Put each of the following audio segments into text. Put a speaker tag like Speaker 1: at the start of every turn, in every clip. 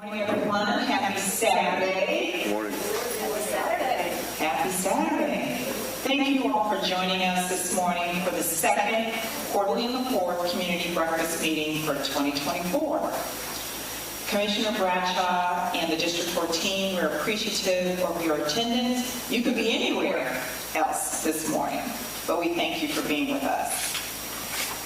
Speaker 1: Good morning, everyone. Happy Saturday.
Speaker 2: Good morning.
Speaker 1: Happy Saturday. Happy Saturday. Thank you all for joining us this morning for the second quarterly and the fourth community breakfast meeting for 2024. Commissioner Bradshaw and the District 14, we're appreciative of your attendance. You could be anywhere else this morning, but we thank you for being with us.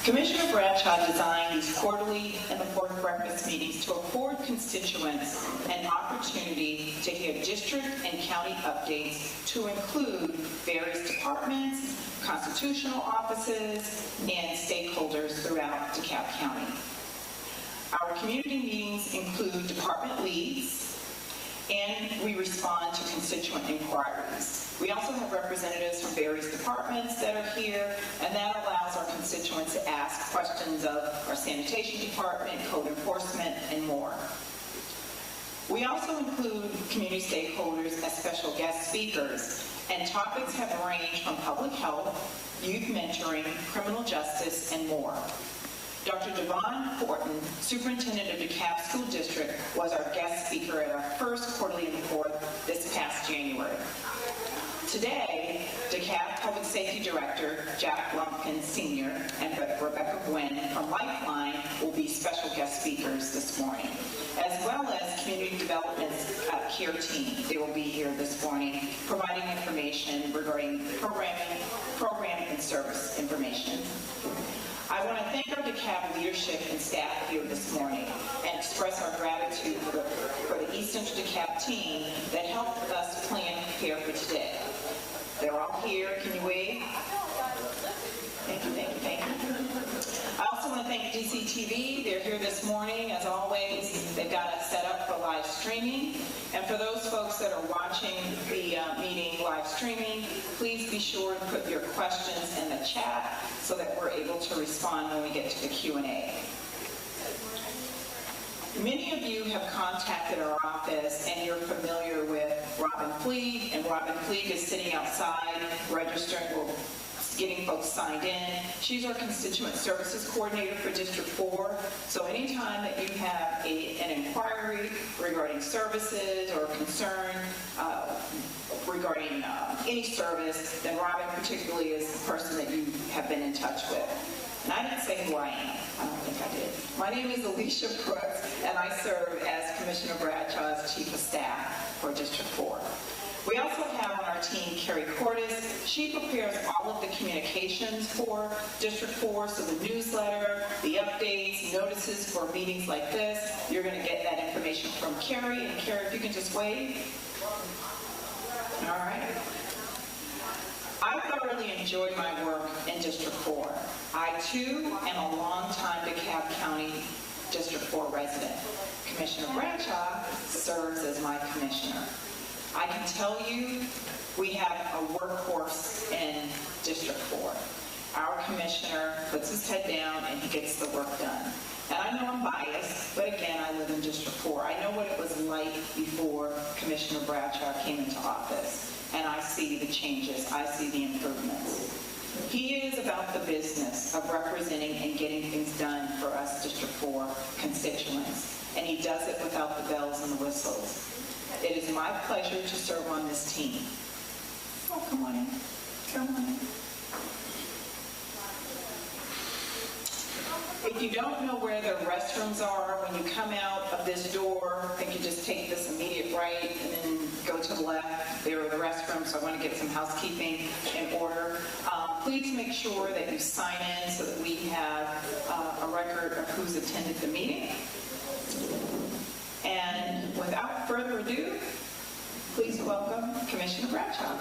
Speaker 1: Commissioner Bradshaw designed these quarterly and the fourth breakfast meetings to afford constituents an opportunity to hear district and county updates to include various departments, constitutional offices, and stakeholders throughout DeKalb County. Our community meetings include department leads, and we respond to constituent inquiries. We also have representatives from various departments that are here, and that allows our constituents to ask questions of our sanitation department, code enforcement, and more. We also include community stakeholders as special guest speakers, and topics have ranged from public health, youth mentoring, criminal justice, and more. Dr. Devon Horton, Superintendent of DeKalb School District, was our guest speaker at our first quarterly and fourth this past January. Today, DeKalb Public Safety Director Jack Lumpkin Sr. and Rebecca Gwynn from Lifeline will be special guest speakers this morning, as well as Community Development's CARE team. They will be here this morning providing information regarding program and service information. I want to thank our DeKalb leadership and staff here this morning and express our gratitude for the East Central DeKalb team that helped us plan and prepare for today. They're all here. Can you wave? Thank you, thank you, thank you. I also want to thank DCTV. They're here this morning. As always, they've got us set up for live streaming. And for those folks that are watching the meeting live streaming, please be sure to put your questions in the chat so that we're able to respond when we get to the Q&A. Many of you have contacted our office and you're familiar with Robin Fleeg, and Robin Fleeg is sitting outside registering, getting folks signed in. She's our Constituent Services Coordinator for District 4. So anytime that you have an inquiry regarding services or concern regarding any service, then Robin particularly is the person that you have been in touch with. And I didn't say who I am. I don't think I did. My name is Alicia Brooks, and I serve as Commissioner Bradshaw's Chief of Staff for District 4. We also have on our team Carrie Cordes. She prepares all of the communications for District 4, so the newsletter, the updates, notices for meetings like this. You're going to get that information from Carrie. And Carrie, if you can just wave. All right. I thoroughly enjoyed my work in District 4. I, too, am a longtime DeKalb County District 4 resident. Commissioner Bradshaw serves as my commissioner. I can tell you we have a workhorse in District 4. Our commissioner puts his head down and he gets the work done. And I know I'm biased, but again, I live in District 4. I know what it was like before Commissioner Bradshaw came into office. And I see the changes. I see the improvements. He is about the business of representing and getting things done for us District 4 constituents. And he does it without the bells and the whistles. It is my pleasure to serve on this team. Oh, come on in. Come on in. If you don't know where the restrooms are, when you come out of this door, I think you just take this immediate right and then go to the left. There are the restrooms, so I want to get some housekeeping in order. Please make sure that you sign in so that we have a record of who's attended the meeting. And without further ado, please welcome Commissioner Bradshaw.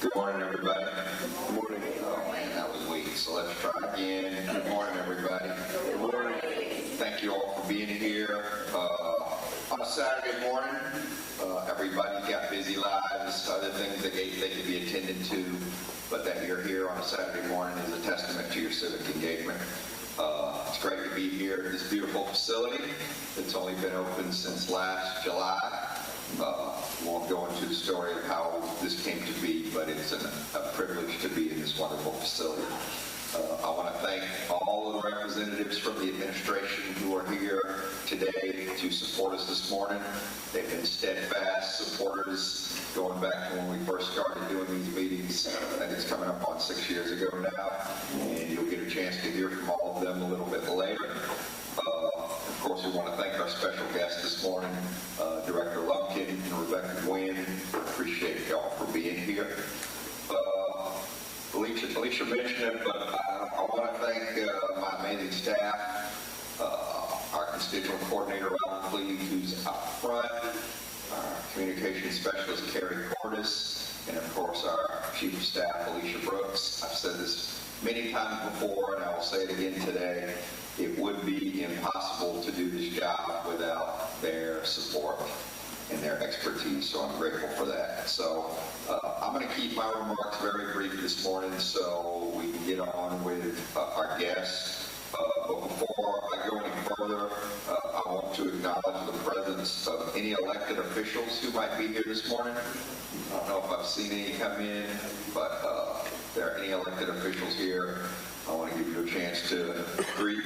Speaker 2: Good morning, everybody. Good morning. Oh, man, that was weak, so let's try again. Good morning, everybody. Good morning. Thank you all for being here. On a Saturday morning, everybody's got busy lives, other things that they could be attended to, but that you're here on a Saturday morning is a testament to your civic engagement. It's great to be here at this beautiful facility. It's only been open since last July. Won't go into the story of how this came to be, but it's a privilege to be in this wonderful facility. I want to thank all of the representatives from the administration who are here today to support us this morning. They've been steadfast supporters going back to when we first started doing these meetings. I think it's coming up on 6 years ago now, and you'll get a chance to hear from all of them a little bit later. Of course, we want to thank our special guest this morning, Director Lumpkin and Rebecca Gwynn. Appreciate y'all for being here. Alicia mentioned it, but I want to thank my amazing staff, our constituent coordinator, Alan Cleve, who's out front, our communications specialist, Carrie Cordes, and of course our chief of staff, Alicia Brooks. I've said this many times before, and I will say it again today. It would be impossible to do this job without their support and their expertise, so I'm grateful for that. So I'm going to keep my remarks very brief this morning so we can get on with our guests. But before I go any further, I want to acknowledge the presence of any elected officials who might be here this morning. I don't know if I've seen any come in, but if there are any elected officials here, I want to give you a chance to greet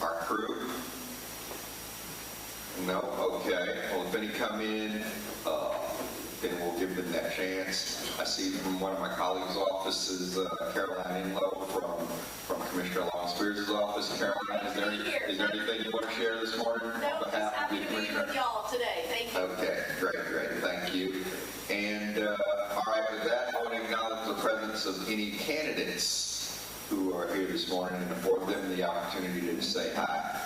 Speaker 2: our crew. No? Okay. Well, if any come in, then we'll give them that chance. I see from one of my colleagues' offices, Caroline Inlow from Commissioner Long-Spears' office. Caroline, is there anything you want to share this morning on behalf of the Commissioner?
Speaker 3: With y'all today. Thank you.
Speaker 2: Okay, great. Thank you. And all right, with that, I want to acknowledge the presence of any candidates who are here this morning and afford them the opportunity to say hi.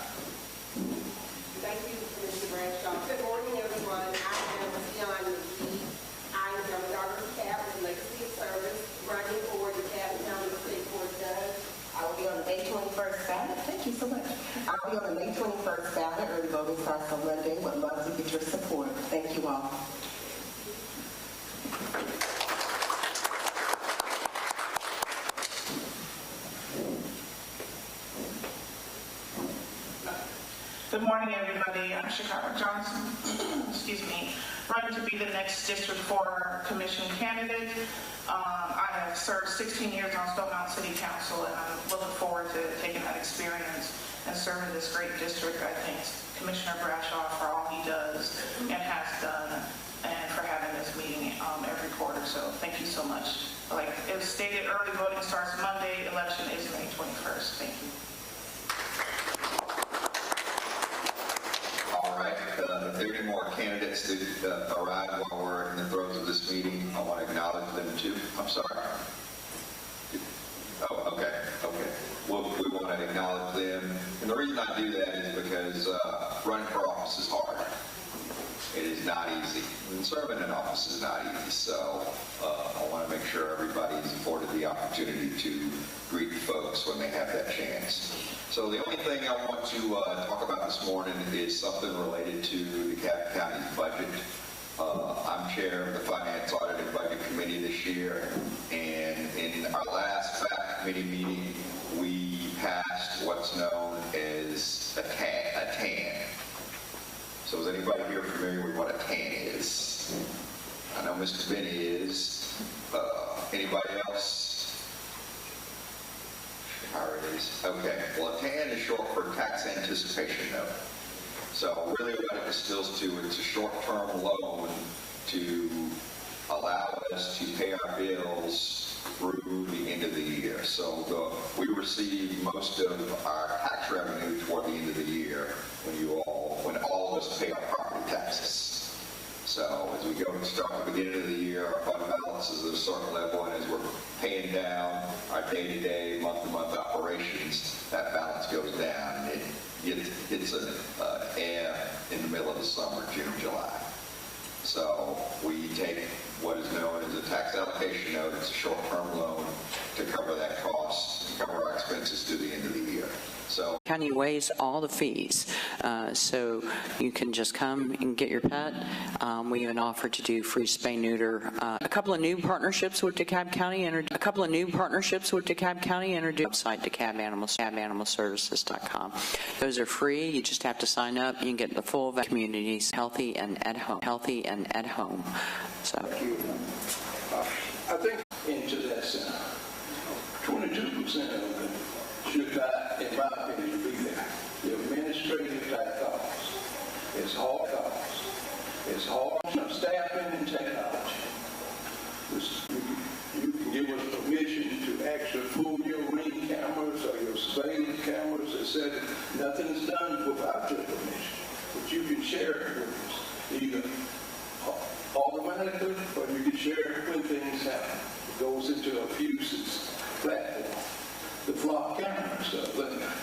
Speaker 4: Thank you, Commissioner Bradshaw. Good morning, everyone. I am John McGee. I am a daughter of DeKalb with Legacy of Service, running for DeKalb County State Court Judge. I will be on the May 21st ballot. Thank you so much. I'll be on the May 21st ballot. Early voting starts on Monday. Would love to get your support. Thank you all.
Speaker 5: Good morning, everybody. I'm Chicago Johnson, running to be the next District 4 Commission candidate. I have served 16 years on Stone Mountain City Council, and I'm looking forward to taking that experience and serving this great district. I thank Commissioner Bradshaw for all he does and has done, and for having this meeting every quarter. So thank you so much. Like it was stated, early voting starts Monday. Election is May 21st. Thank you.
Speaker 2: All right, if there are any more candidates that arrive while we're in the throes of this meeting, I want to acknowledge them too. I'm sorry. Oh, okay. We want to acknowledge them. And the reason I do that is because running for office is hard. It is not easy. And serving in office is not easy. So I want to make sure everybody is afforded the opportunity to greet folks when they have that chance. So the only thing I want to talk about this morning is something related to the DeKalb County's budget. I'm chair of the Finance, Audit, and Budget Committee this year, and in our last FAC committee meeting, we passed what's known as a TAN. So is anybody here familiar with what a TAN is? I know Mr. Benny is. Anybody else? Okay, well, a TAN is short for tax anticipation note. So really what it distills to, it's a short-term loan to allow us to pay our bills through the end of the year. So we receive most of our tax revenue toward the end of the year when all of us pay our property taxes. So as we go and start at the beginning of the year, our fund balance is at a certain level, and as we're paying down our day-to-day, month-to-month operations, that balance goes down, and it hits an ebb in the middle of the summer, June, July. So we take what is known as a tax allocation note. It's a short-term loan to cover that cost, cover our expenses through the end of the year. So
Speaker 3: County waives all the fees. So you can just come and get your pet. We even offer to do free spay neuter. A couple of new partnerships with DeKalb County introduced website DeKalbAnimalServices.com. Those are free. You just have to sign up. You can get the full communities healthy and at home. So
Speaker 6: I think into that center, 22% of them should not, in my opinion, be there. The administrative type costs. It's hard costs. It's hard staffing and technology. You can give us permission to actually pull your ring cameras or your surveillance cameras, etc. Nothing's done without your permission. But you can share it with us, either automatically or you can share it when things happen. It goes into a fuses platform. The flock cameras,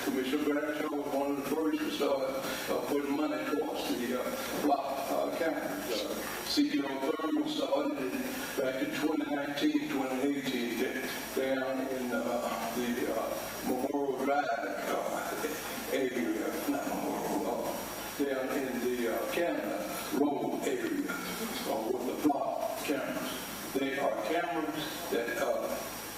Speaker 6: Commissioner Bradshaw was one of the first to start putting money towards the flock cameras. CEO Thermal started it back in 2019, 2018, down in the Memorial Drive area, not Memorial, down in the Canada Road area with the flock cameras. They are cameras that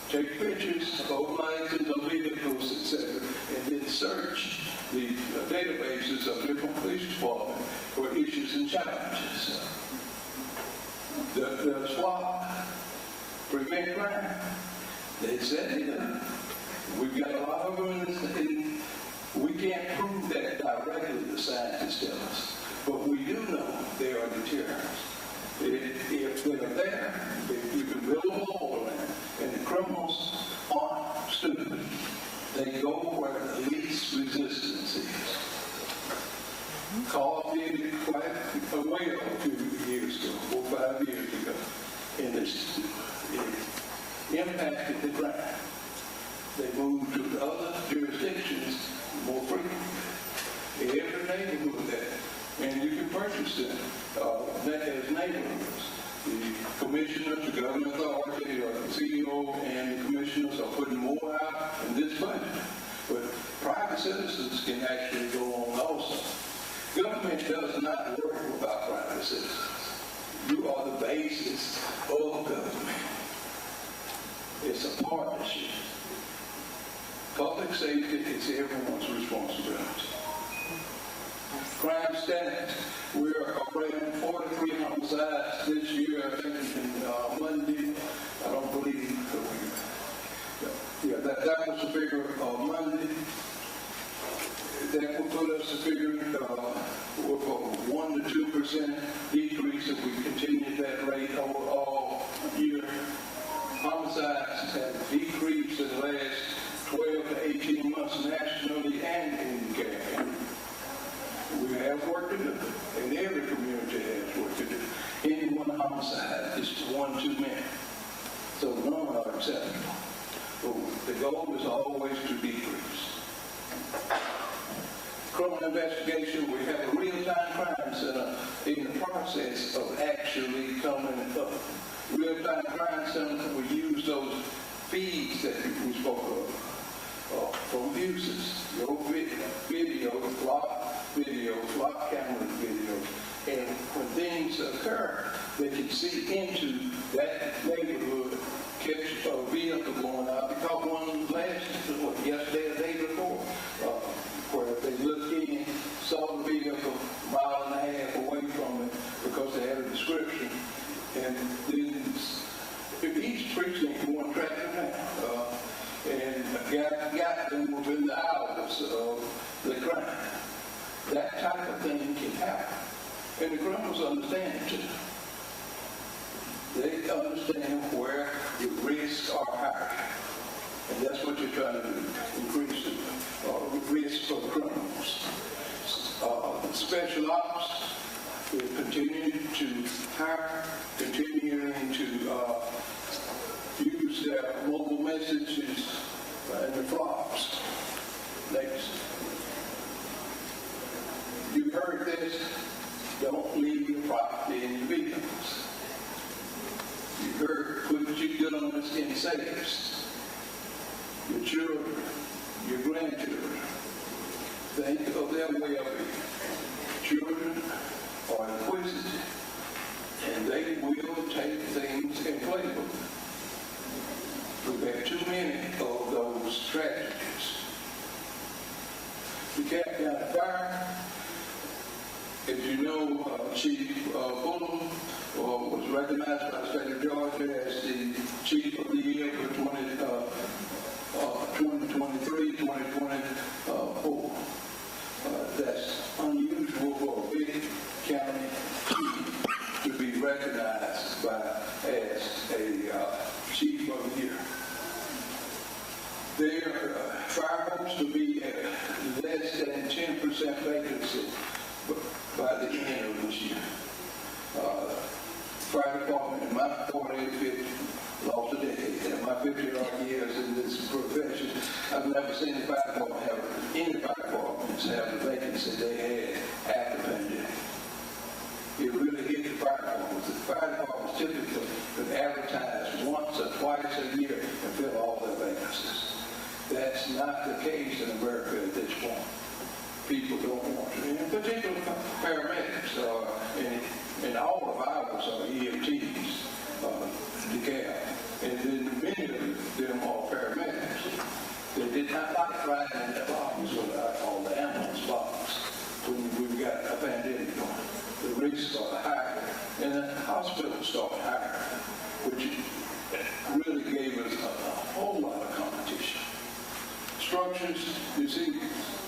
Speaker 6: take pictures of license of vehicles, etc., and then search the databases of different police departments for issues and challenges. The SWAT prevent crime. They said we've got a lot of them, and we can't prove that directly, the scientists tell us, but we do know they are deterrents. If they're there, if you can build a wall around, and the criminals aren't stupid, they go where the least resistance is. Call did it quite a while, a few years ago, 4 or 5 years ago, and it impacted the crime. They moved to the other jurisdictions more frequently. Every neighborhood there. And you can purchase them as neighborhoods. The commissioners, the government authority, the CEO, and the commissioners are putting more out in this budget. But private citizens can actually go on also. Government does not work without private citizens. You are the basis of government. It's a partnership. Public safety is everyone's responsibility. Crime stats, we are operating 43 homicides this year. I think Monday, I don't believe. Yeah, that was the figure Monday. That will put us a figure with a 1 to 2% decrease if we continue that rate overall year. Homicides have decreased in the last 12 to 18 months nationally and in DeKalb. We have work to do, and every community has work to do. Any one homicide is one too many. So none are acceptable. But the goal is always to decrease. Criminal investigation, we have a real-time crime center in the process of actually coming up. Real-time crime center, we use those feeds that we spoke of from uses. Your video, flock camera video, and when things occur, they can see into that neighborhood, catch a vehicle going out. Because one yesterday or the day before, where they looked in, saw the vehicle a mile and a half away from it because they had a description, and then each precinct one tracked them down. And got them within the hours of the crime. That type of thing can happen. And the criminals understand it too. They understand where the risks are high. And that's what you're trying to do, increase the risk for the criminals. Special ops will continue to hire, continuing to use their mobile messages and the flocks. Next. You heard this. Don't leave your property in your vehicles. You heard, put your guns in safes. Your children, your grandchildren. think of their well-being. Children are inquisitive, and they will take things and play with them. We've had too many of those tragedies. DeKalb County Fire, as you know, Chief Bullen was recognized by the state of Georgia as the Chief of the Year for 2023-2024. That's unusual for a big county to be recognized as a Chief of the Year. Their fire hopes to be at less than 10% vacancy by the end of this year. Fire department in my 40-50 lost a decade. In my 50-odd years in this profession, I've never seen the fire department any fire departments have the vacancy they had after the pandemic. It really hit the fire departments. The fire departments typically could advertise once or twice a year and fill all their vacancies. That's not the case in America at this point. People don't want to. In particular, paramedics and all of ours are EMTs, DeKalb, and then many of them are paramedics. They did not like riding in their box, what I call the ambulance box, when we've got a pandemic going. The risks are higher, and the hospitals start higher, which really gave us a whole lot of competition. Structures, you see,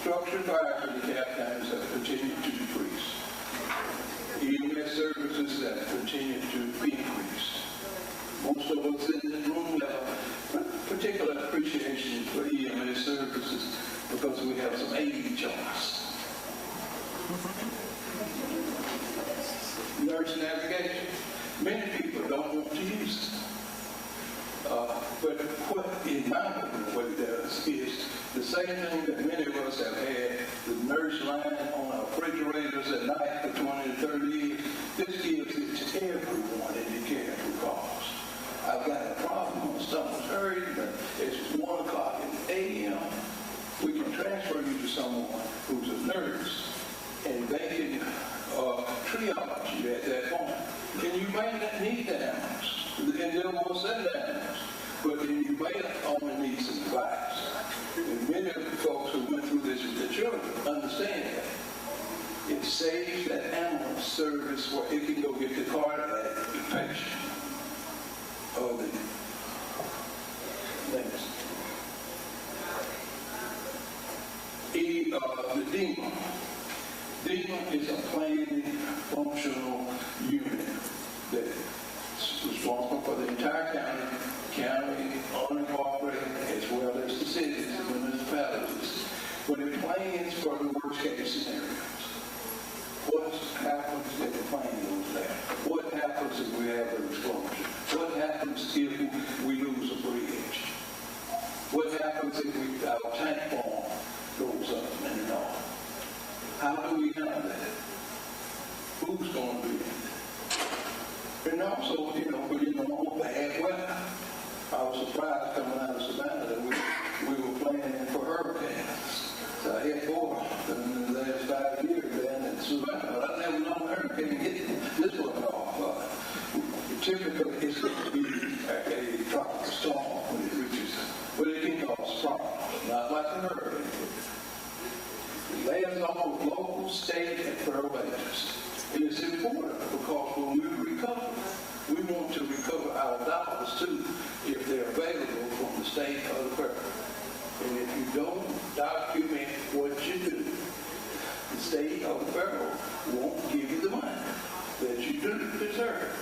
Speaker 6: structured fires in DeKalb counties have continued to decrease. EMS services have continued to increase. Most of us in the room have a particular appreciation for EMS services because we have some age on us. Nurse navigation, many people don't want to use it. But what, in my opinion, what it does is the same thing that many of us have had, the nurse line on our refrigerators at night for 20 to 30 years. This gives it to everyone in DeKalb because I've got a problem when someone's hurting, but it's 1 o'clock a.m. We can transfer you to someone who's a nurse, and they can triage you at that point. And you may not need the ambulance, and they will send the ambulance, but then you may only need some advice. And many of the folks who went through this with their children understand that. It saves that ambulance service where it can go get the cardiac patient or the next. The DEMA. DEMA is a planning functional unit that's responsible for the entire county, unincorporated, as well as the cities and municipalities. But it plans for the worst case scenarios. What happens if the plane goes down? What happens if we have an explosion? What happens if we lose a bridge? What happens if our tank farm goes up and off? How do we handle that? Who's going to be in it? And also, bad weather. I was surprised coming out of Savannah that we were planning for hurricanes. So I had 4 in the last 5 years down in Savannah. But I never known a hurricane hit this one off. Typically, it's going to be a tropical storm when it reaches, but it can cause problems, not like a hurricane. It lands on local, state, and federal agencies. And it's important because when we recover, we want to recover our dollars too if they're available from the state or the federal. And if you don't document what you do, the state or the federal won't give you the money that you do deserve.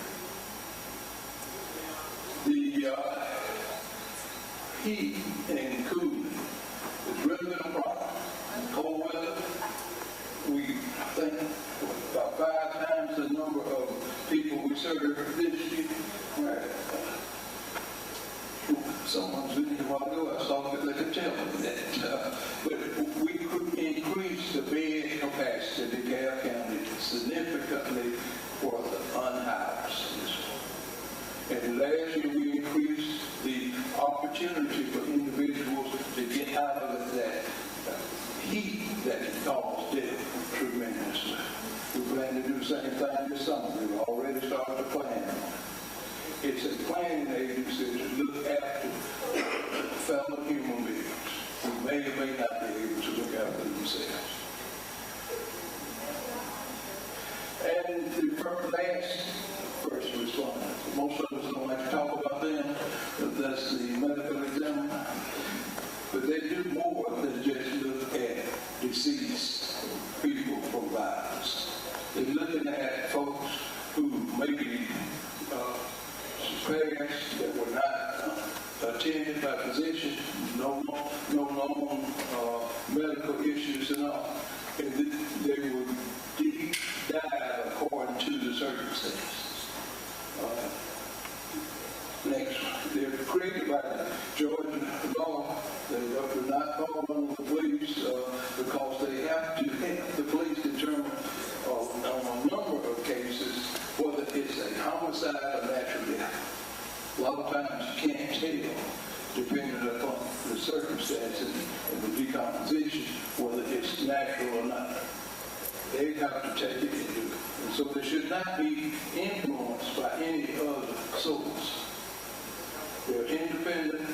Speaker 6: The heat and cooling is really been a problem. In cold weather, we think about 5 times the number of people we serve this year. Someone's in here a while ago, I saw that they could tell me that. But we could increase the bed capacity in DeKalb County significantly for the unhoused. And last year we increased the opportunity for individuals to get out of that heat that can cause death tremendously. We plan to do the same thing this summer. We've already started to plan. It's a planning agency to look after fellow human beings who may or may not be able to look after themselves. And the last first responders, most of us don't like to talk about them, but that's the medical examiner. But they do more than just look at deceased people from violence. They're looking at folks who maybe passed that were not attended by physicians, no known medical issues and all. And they would die according to the circumstances. Next, they're created by the Georgia law. They do not fall under the police because they have to help the police determine on a number of cases whether it's a homicide or natural death. A lot of times you can't tell, depending upon the circumstances and the decomposition, whether it's natural or not. They have to take it and do it. And so they should not be influenced by any other source. They're independent,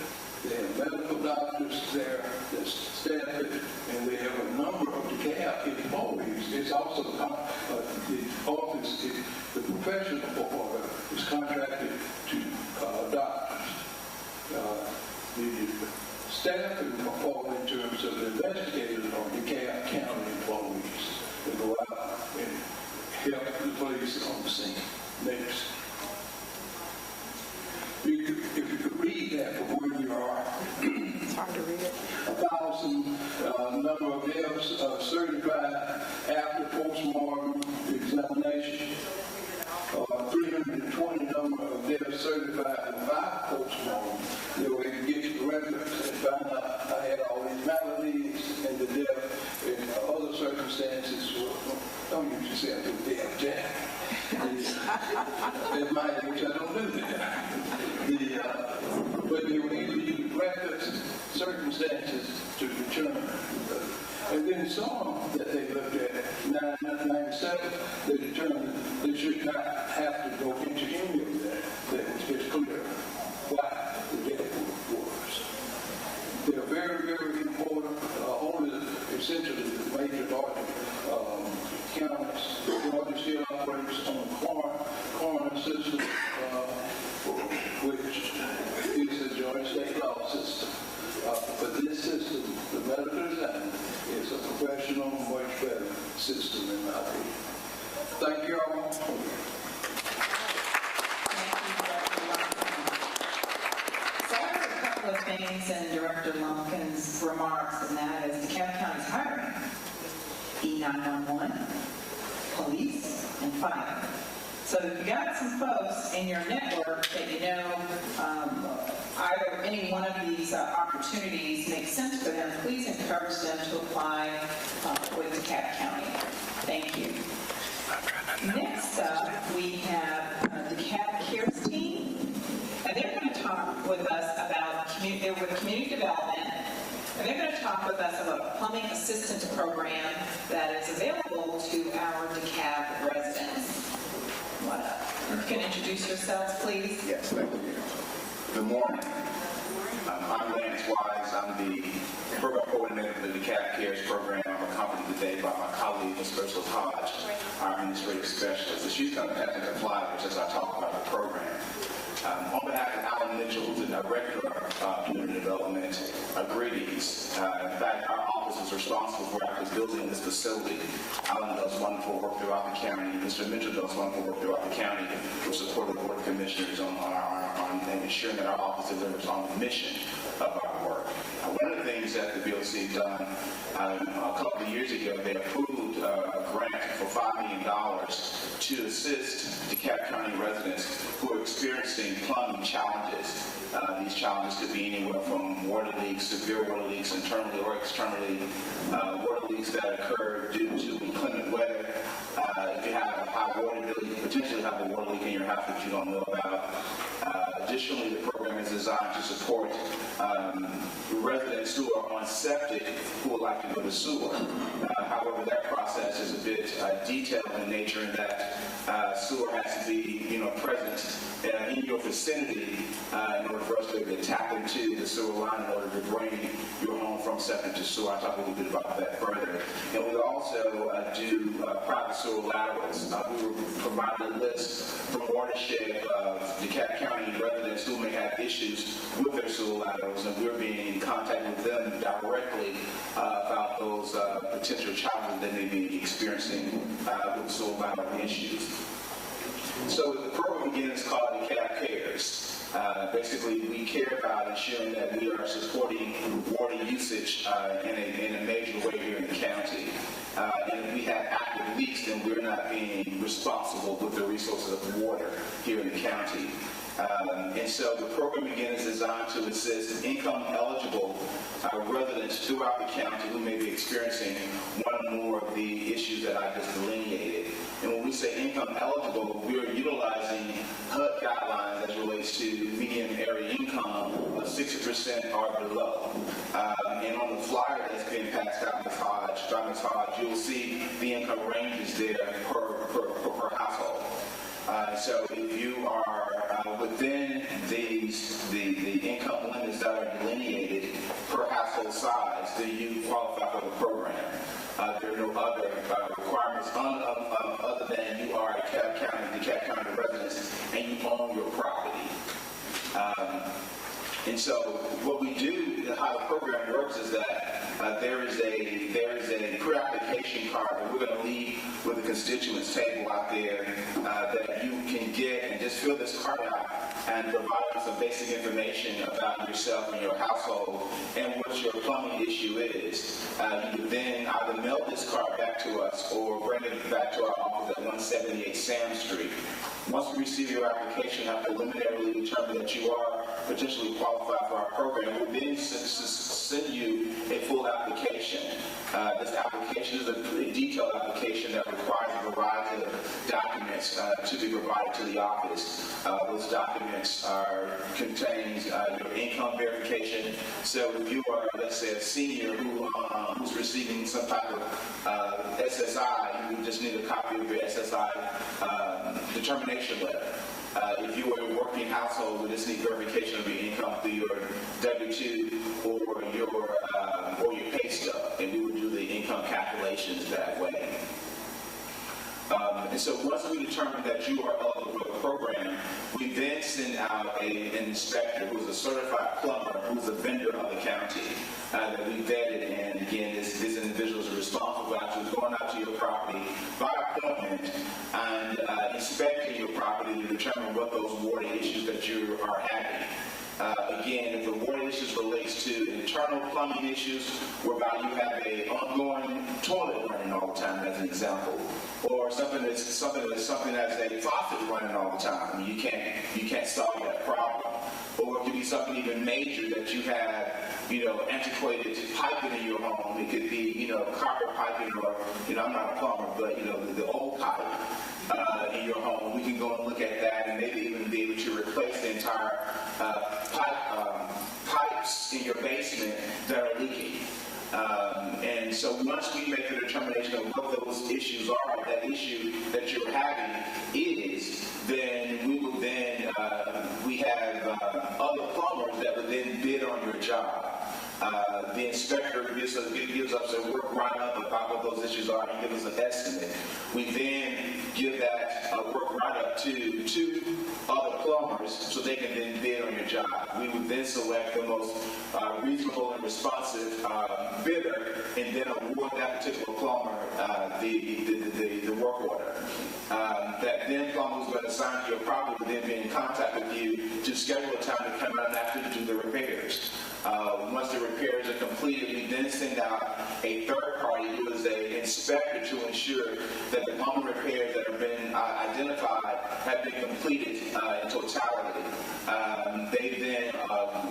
Speaker 6: they have medical doctors there that staff it, and they have a number of DeKalb employees. It's also the office, the professional order is contracted to doctors. The staff fall in terms of the investigators are DeKalb County employees that go out and help the police on the scene. Next. If you could read that for where you are.
Speaker 3: It's hard to read it.
Speaker 6: 1,000 number of deaths certified after postmortem examination. 320 number of deaths certified by postmortem. They were able to get you the records and find out I had all these maladies and the death and other circumstances. Don't use yourself to death, Jack. At my age, I don't do that. But they were able to use records, circumstances to determine. And then some that they looked at, 1997, they determined they should not have to go into any of that. That was just clear why the death was. They're very, very important. Only essentially the major counties. Georgia still operates on the coroner system, which is the Georgia state law system. But this system, the medical examiner, is a professional, much better system in my opinion. Thank you all.
Speaker 1: So I heard a couple of things in Director Lumpkin's remarks, and that is DeKalb County's hiring E911, police, and fire. So if you got some folks in your network that you know either any one of these opportunities makes sense for them, please encourage them to apply with DeKalb County. Thank you. Next up, we have the DeKalb Cares team, and they're going to talk with us about community development, and they're going to talk with us about a plumbing assistance program that is available to our DeKalb residents. You can introduce yourselves, please.
Speaker 7: Yes, thank you. Good morning. I'm Lance Wise. I'm the program coordinator for the DeKalb Cares program. I'm accompanied today by my colleague, Ms. Ursula Hodge, our administrative specialist. So she's going to pass me the flyers as I talk about the program. On behalf of Alan Mitchell, who's the director of community development, greetings. In fact, our office is responsible for actually building this facility. Alan does wonderful work throughout the county. Mr. Mitchell does wonderful work throughout the county with support of the Board of Commissioners on ensuring that our office delivers on the mission of our work. One of the things that the BOC done a couple of years ago, they approved a grant for $5 million to assist DeKalb County residents who are experiencing plumbing challenges. These challenges could be anywhere from water leaks, severe water leaks internally or externally, water leaks that occur due to inclement weather. If you have a high water bill, you potentially have a water leak in your house that you don't know about. Additionally, the program is designed to support residents residents who are on septic who would like to go to sewer. However, that process is a bit detailed in nature in that sewer has to be, present in your vicinity in order for us to be able to tap into the sewer line in order to bring your home from septic to sewer. I'll talk a little bit about that further. And we also do private sewer laterals. We were provided a list from Watershed of DeKalb County residents who may have issues with their sewer laterals, and we're being in contact with them directly about those potential challenges they may be experiencing with sewer lateral issues. So the program again is called DeKalb Cares. Basically, we care about ensuring that we are supporting water usage in a major way here in the county. And if we have active leaks, then we're not being responsible with the resources of water here in the county. And so the program again is designed to assist income-eligible residents throughout the county who may be experiencing one or more of the issues that I just delineated. And when we say income-eligible, we are utilizing HUD guidelines as relates to median area income of 60% or below. And on the flyer that's being passed out by Ms. Hodge, you'll see the income ranges there per household. So if you are within the income limits that are delineated per household size, then you qualify for the program. There are no other requirements other than you are a DeKalb County resident and you own your property. And so what we do, how the program works is that there is a pre-application card that we're going to leave with the constituents table out there that you can get and just fill this card out and provide some basic information about yourself and your household and what your plumbing issue is. You then either mail this card back to us or bring it back to our office at 178 Sam Street. Once we receive your application, I preliminarily determine that you are potentially qualified for our program. We'll then send you a full application. This application is a pretty detailed application that requires a variety of documents to be provided to the office. Those documents contains your income verification. So if you are, let's say, a senior who's receiving some type of SSI, you would just need a copy of your SSI determination letter. If you are a working household, we just need verification of your income through your W-2 or your pay stub, and we would do the income calculations that way. And so once we determine that you are eligible for the program, we then send out an inspector who is a certified plumber, who is a vendor of the county that we vetted. And again, this individual is responsible for actually going out to your property by appointment and inspecting your property to determine what those water issues that you are having. Again, if the water issues relates to internal plumbing issues, whereby you have an ongoing toilet running all the time, as an example, or something that's a faucet running all the time, you can't solve that problem. Or it could be something even major that you have, antiquated piping in your home. It could be, copper piping, or I'm not a plumber, but the old pipe in your home. We can go and look at that and maybe even be able to replace the entire pipes in your basement that are leaking. And so once we make the determination of what those issues are, that issue that you're having is, then we have other plumbers that would then bid on your job. The inspector gives us a work write-up about what those issues are and gives us an estimate. We then give that work write-up to two other plumbers so they can then bid on your job. We would then select the most reasonable and responsive bidder and then award that particular plumber the work order. That then plumber who's going to assign to your property will then be in contact with you to schedule a time to come out after to do the repairs. Once the repairs are completed, we then send out a third party who is an inspector to ensure that the plumbing repairs that have been identified have been completed in totality. They then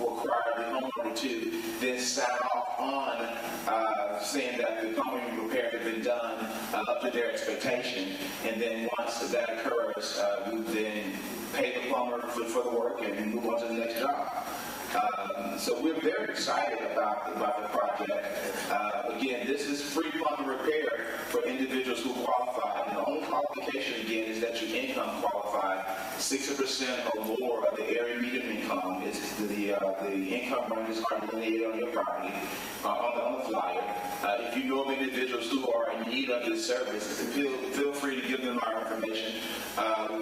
Speaker 7: require the homeowner to then sign off on saying that the plumbing repairs have been done up to their expectation. And then once that occurs, we then pay the plumber for the work and move on to the next job. So we're very excited about the project. Again, this is free plumb repair for individuals who qualify. And the only qualification, again, is that you income qualify. 60% or more of the area median income is the income ranges are delineated on your property, on the flyer. If you know of individuals who are in need of this service, feel free to give them our information.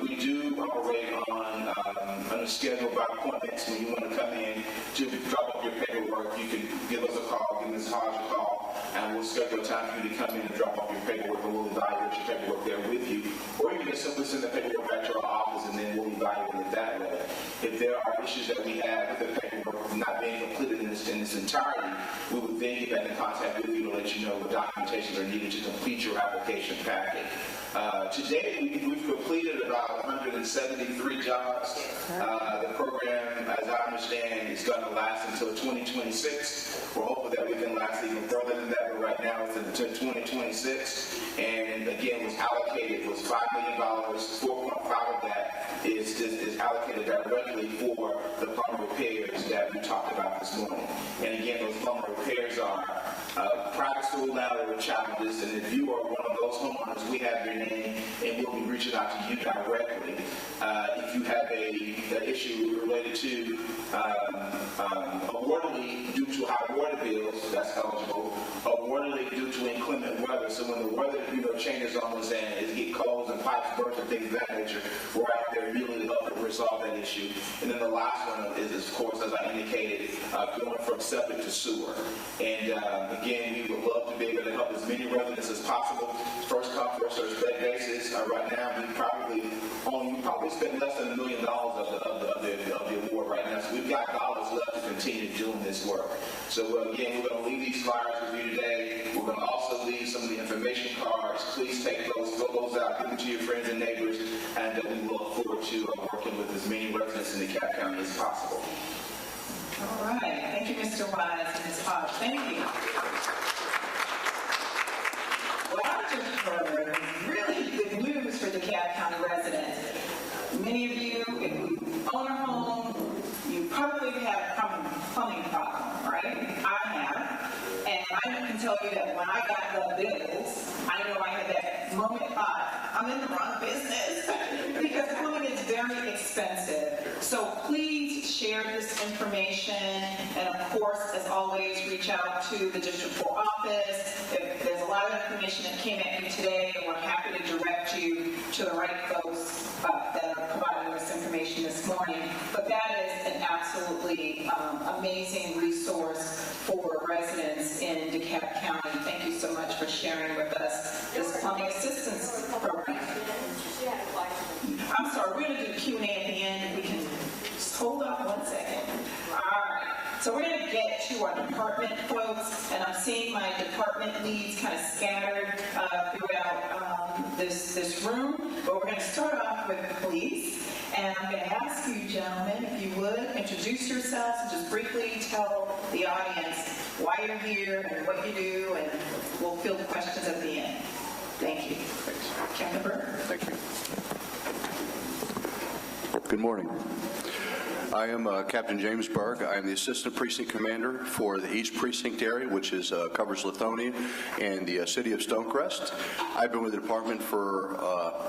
Speaker 7: We do operate on a schedule by appointments. When you want to come in to drop off your paperwork, you can give us a call, give Ms. Hodge a call, and we'll schedule a time for you to come in and drop off your paperwork, and we'll evaluate your paperwork there with you. Or you can just simply send the paperwork back to our office, and then we'll evaluate it that way. If there are issues that we have with the paperwork not being completed in its entirety, we would then get back in contact with you to let you know what documentations are needed to complete your application packet. Today, we've completed about 173 jobs. The program, as I understand, is going to last until 2026. We're hoping that we can last even further than that, but right now it's until 2026. And again, was $5 million. 4.5 of that is allocated directly for the plumber repairs that we talked about this morning. And again, those plumber repairs are private school landlord challenges, and if you are one of those homeowners, we have your name, and we'll be reaching out to you directly. If you have an issue related to a water leak due to high water bills, that's eligible. A water leak due to inclement weather, so when the weather changes on us and it gets cold and pipes burst and things of that nature, we're out there immediately to help resolve that issue. And then the last one is, of course, as I indicated, going from septic to sewer. And again, we would love to be able to help as many residents as possible. First come, first served basis. Right now, we probably spend less than $1 million of the award right now. So we've got dollars left to continue doing this work. So again, we're going to leave these flyers with you today. We're going to also leave some of the information cards. Please take those, fill those out, give them to your friends and neighbors, and we look forward to working with as many residents in DeKalb County as possible.
Speaker 1: All right. Thank you, Mr. Wise and Ms. Hodge. Thank you. What I just heard is really good news for DeKalb County residents. Many of you, if you own a home, you probably have a plumbing problem, right? I have. And I can tell you that when I got the bills, I know I had that moment I'm in the wrong business because plumbing is very expensive. So please share this information, and of course, as always, reach out to the District 4 office. If there's a lot of information that came at you today, and we're happy to direct you to the right folks that are providing this information this morning. But that is an absolutely amazing resource for residents in DeKalb County. Thank you so much for sharing with us this plumbing assistance program. I'm sorry, we're going to do Q&A at the end. We can just hold on 1 second. All right. So we're going to get to our department folks, and I'm seeing my department leads kind of scattered throughout this room. But we're going to start off with the police. And I'm going to ask you, gentlemen, if you would, introduce yourselves and just briefly tell the audience why you're here and what you do, and we'll field questions at the end. Thank you. Captain Burke.
Speaker 8: Thank you. Good morning. I am Captain James Burke. I am the Assistant Precinct Commander for the East Precinct area, which covers Lithonia and the city of Stonecrest. I've been with the department for,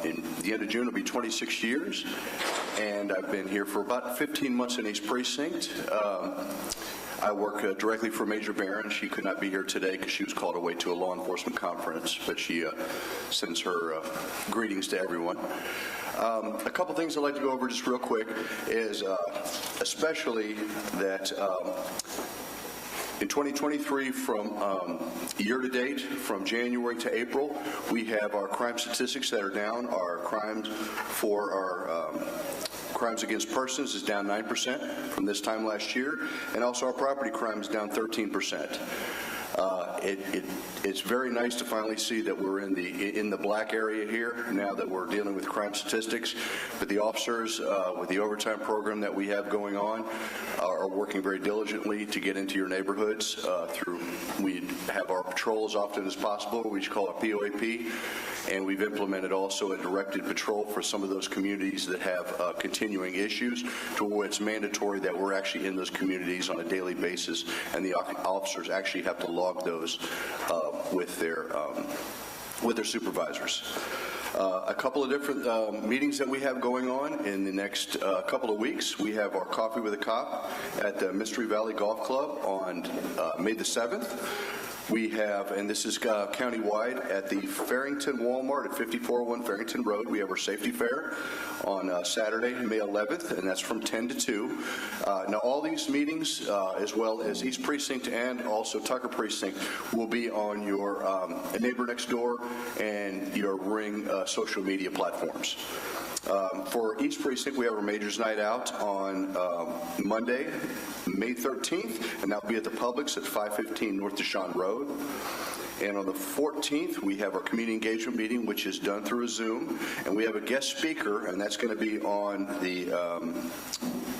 Speaker 8: in the end of June, it'll be 26 years, and I've been here for about 15 months in East Precinct. I work directly for Major Barron. She could not be here today because she was called away to a law enforcement conference, but she sends her greetings to everyone. A couple things I'd like to go over just real quick is especially that in 2023, from year to date, from January to April, we have our crime statistics that are down. Our crimes for our crimes against persons is down 9% from this time last year, and also our property crime is down 13%. It's very nice to finally see that we're in the black area here now that we're dealing with crime statistics. But the officers, with the overtime program that we have going on, are working very diligently to get into your neighborhoods. We have our patrol as often as possible. We call it POAP. And we've implemented also a directed patrol for some of those communities that have continuing issues, to where it's mandatory that we're actually in those communities on a daily basis, and the officers actually have to log those with their supervisors. A couple of different meetings that we have going on in the next couple of weeks. We have our Coffee with a Cop at the Mystery Valley Golf Club on May the 7th. We have, and this is countywide, at the Farrington Walmart at 5401 Farrington Road. We have our safety fair on Saturday, May 11th, and that's from 10 to 2. Now, all these meetings, as well as East Precinct and also Tucker Precinct, will be on your Neighbor Next Door and your Ring social media platforms. For each precinct, we have our Majors Night Out on Monday, May 13th, and that will be at the Publix at 515 North DeShawn Road. And on the 14th, we have our community engagement meeting, which is done through a Zoom, and we have a guest speaker, and that's going to be on the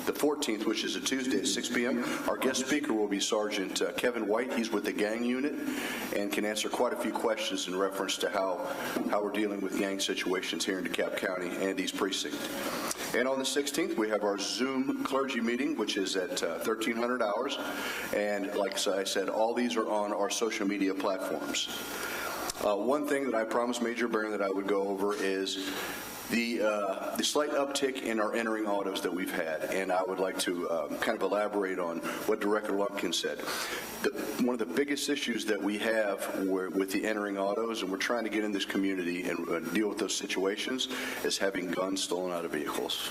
Speaker 8: 14th, which is a Tuesday at 6 p.m. Our guest speaker will be Sergeant Kevin White. He's with the gang unit and can answer quite a few questions in reference to how we're dealing with gang situations here in DeKalb County and East Precinct. And on the 16th, we have our Zoom clergy meeting, which is at 1300 hours. And like I said, all these are on our social media platforms. One thing that I promised Major Barron that I would go over is the slight uptick in our entering autos that we've had, and I would like to kind of elaborate on what Director Lumpkin said. One of the biggest issues that we have with the entering autos, and we're trying to get in this community and deal with those situations, is having guns stolen out of vehicles.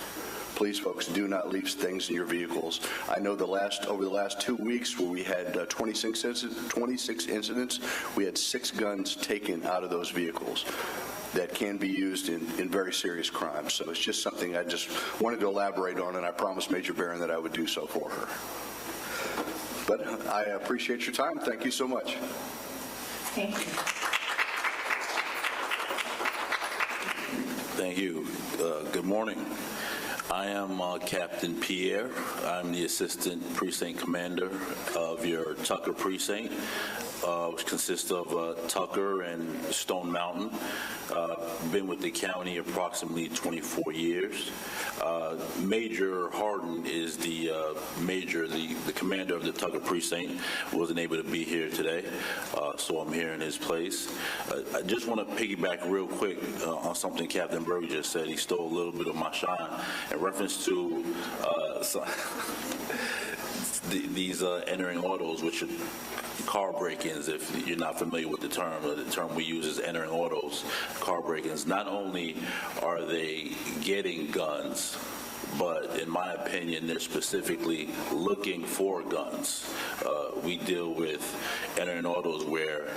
Speaker 8: Please, folks, do not leave things in your vehicles. I know over the last 2 weeks where we had 26 incidents, we had 6 guns taken out of those vehicles that can be used in very serious crimes. So it's just something I just wanted to elaborate on, and I promised Major Barron that I would do so for her. But I appreciate your time. Thank you so much.
Speaker 1: Thank you.
Speaker 9: Thank you. Good morning. I am Captain Pierre. I'm the Assistant Precinct Commander of your Tucker Precinct, which consists of Tucker and Stone Mountain. Been with the county approximately 24 years. Major Harden is the commander of the Tucker Precinct. Wasn't able to be here today, so I'm here in his place. I just want to piggyback real quick on something Captain Berg just said. He stole a little bit of my shine in reference to these entering autos, which are car break-ins. If you're not familiar with the term we use is entering autos, car break-ins. Not only are they getting guns, but in my opinion, they're specifically looking for guns. We deal with entering autos where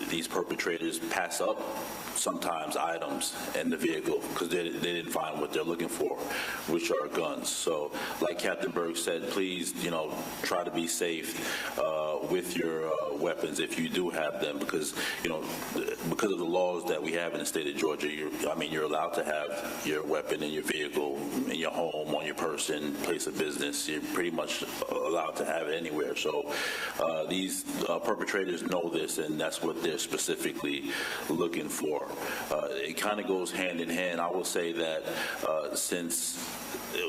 Speaker 9: these perpetrators pass up sometimes items in the vehicle because they didn't find what they're looking for, which are guns. So like Captain Berg said, please, try to be safe with your weapons if you do have them, because because of the laws that we have in the state of Georgia, you're allowed to have your weapon in your vehicle, in your home, on your person, place of business. You're pretty much allowed to have it anywhere. So these perpetrators know this, and that's what they're specifically looking for. It kind of goes hand in hand. I will say that since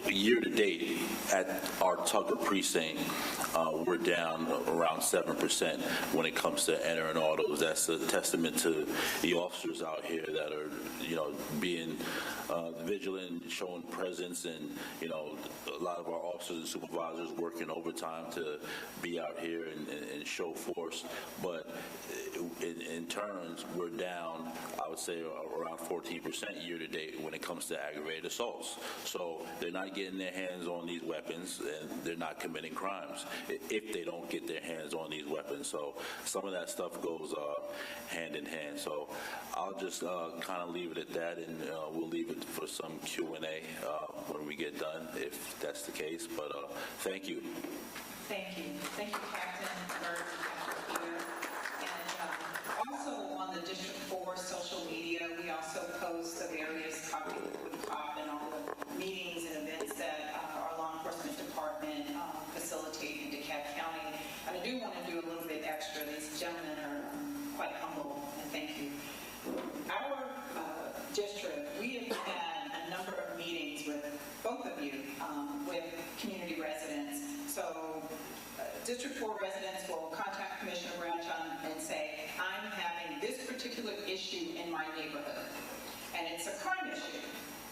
Speaker 9: year to date at our Tucker precinct, we're down around 7% when it comes to entering autos. That's a testament to the officers out here that are, being vigilant, showing presence, and, a lot of our officers and supervisors working overtime to be out here and show force. But in turns, we're down, I would say, around 14% year to date when it comes to aggravated assaults. So they're not getting their hands on these weapons, and they're not committing crimes if they don't get their hands on these weapons. So some of that stuff goes hand in hand. So I'll just kind of leave it at that, and we'll leave it for some Q&A when we get done, if that's the case. But thank you.
Speaker 1: Thank you. Thank you, Captain Berg and Captain Peter. the District 4 social media. We also post the various copies with COP and all the meetings and events that our law enforcement department facilitate in DeKalb County. And I do want to do a little bit extra. These gentlemen are quite humble, and thank you. Our district, we have had a number of meetings with both of you, with community residents. So District 4 residents will contact Commissioner Bradshaw and say, I'm having this particular issue in my neighborhood, and it's a crime issue.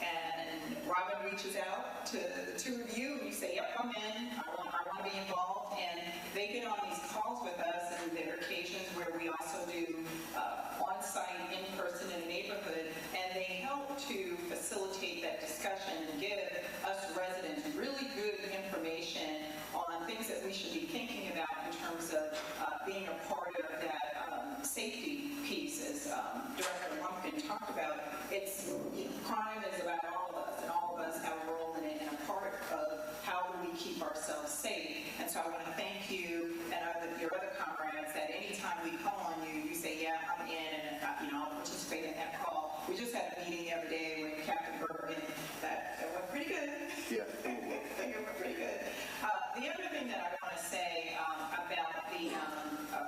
Speaker 1: And Robin reaches out to the two of you, and you say, yep, I'm in, I want to be involved, and they get on these calls with us, and there are occasions where we also do on-site, in-person in the neighborhood, and they help to facilitate that discussion and give us residents really good information on things that we should be thinking about in terms of being a part of that safety piece, as Director Lumpkin talked about. It's, crime is about all of us, and all of us have a role in it and a part of how do we keep ourselves safe. And so I want to thank you and your other comrades that anytime we call on you, you say, yeah, I'm in, and I'll participate in that call. We just had a meeting the other day with Captain Bergen that went pretty good.
Speaker 8: Yeah.
Speaker 1: I think it went pretty good. The other thing that I want to say about the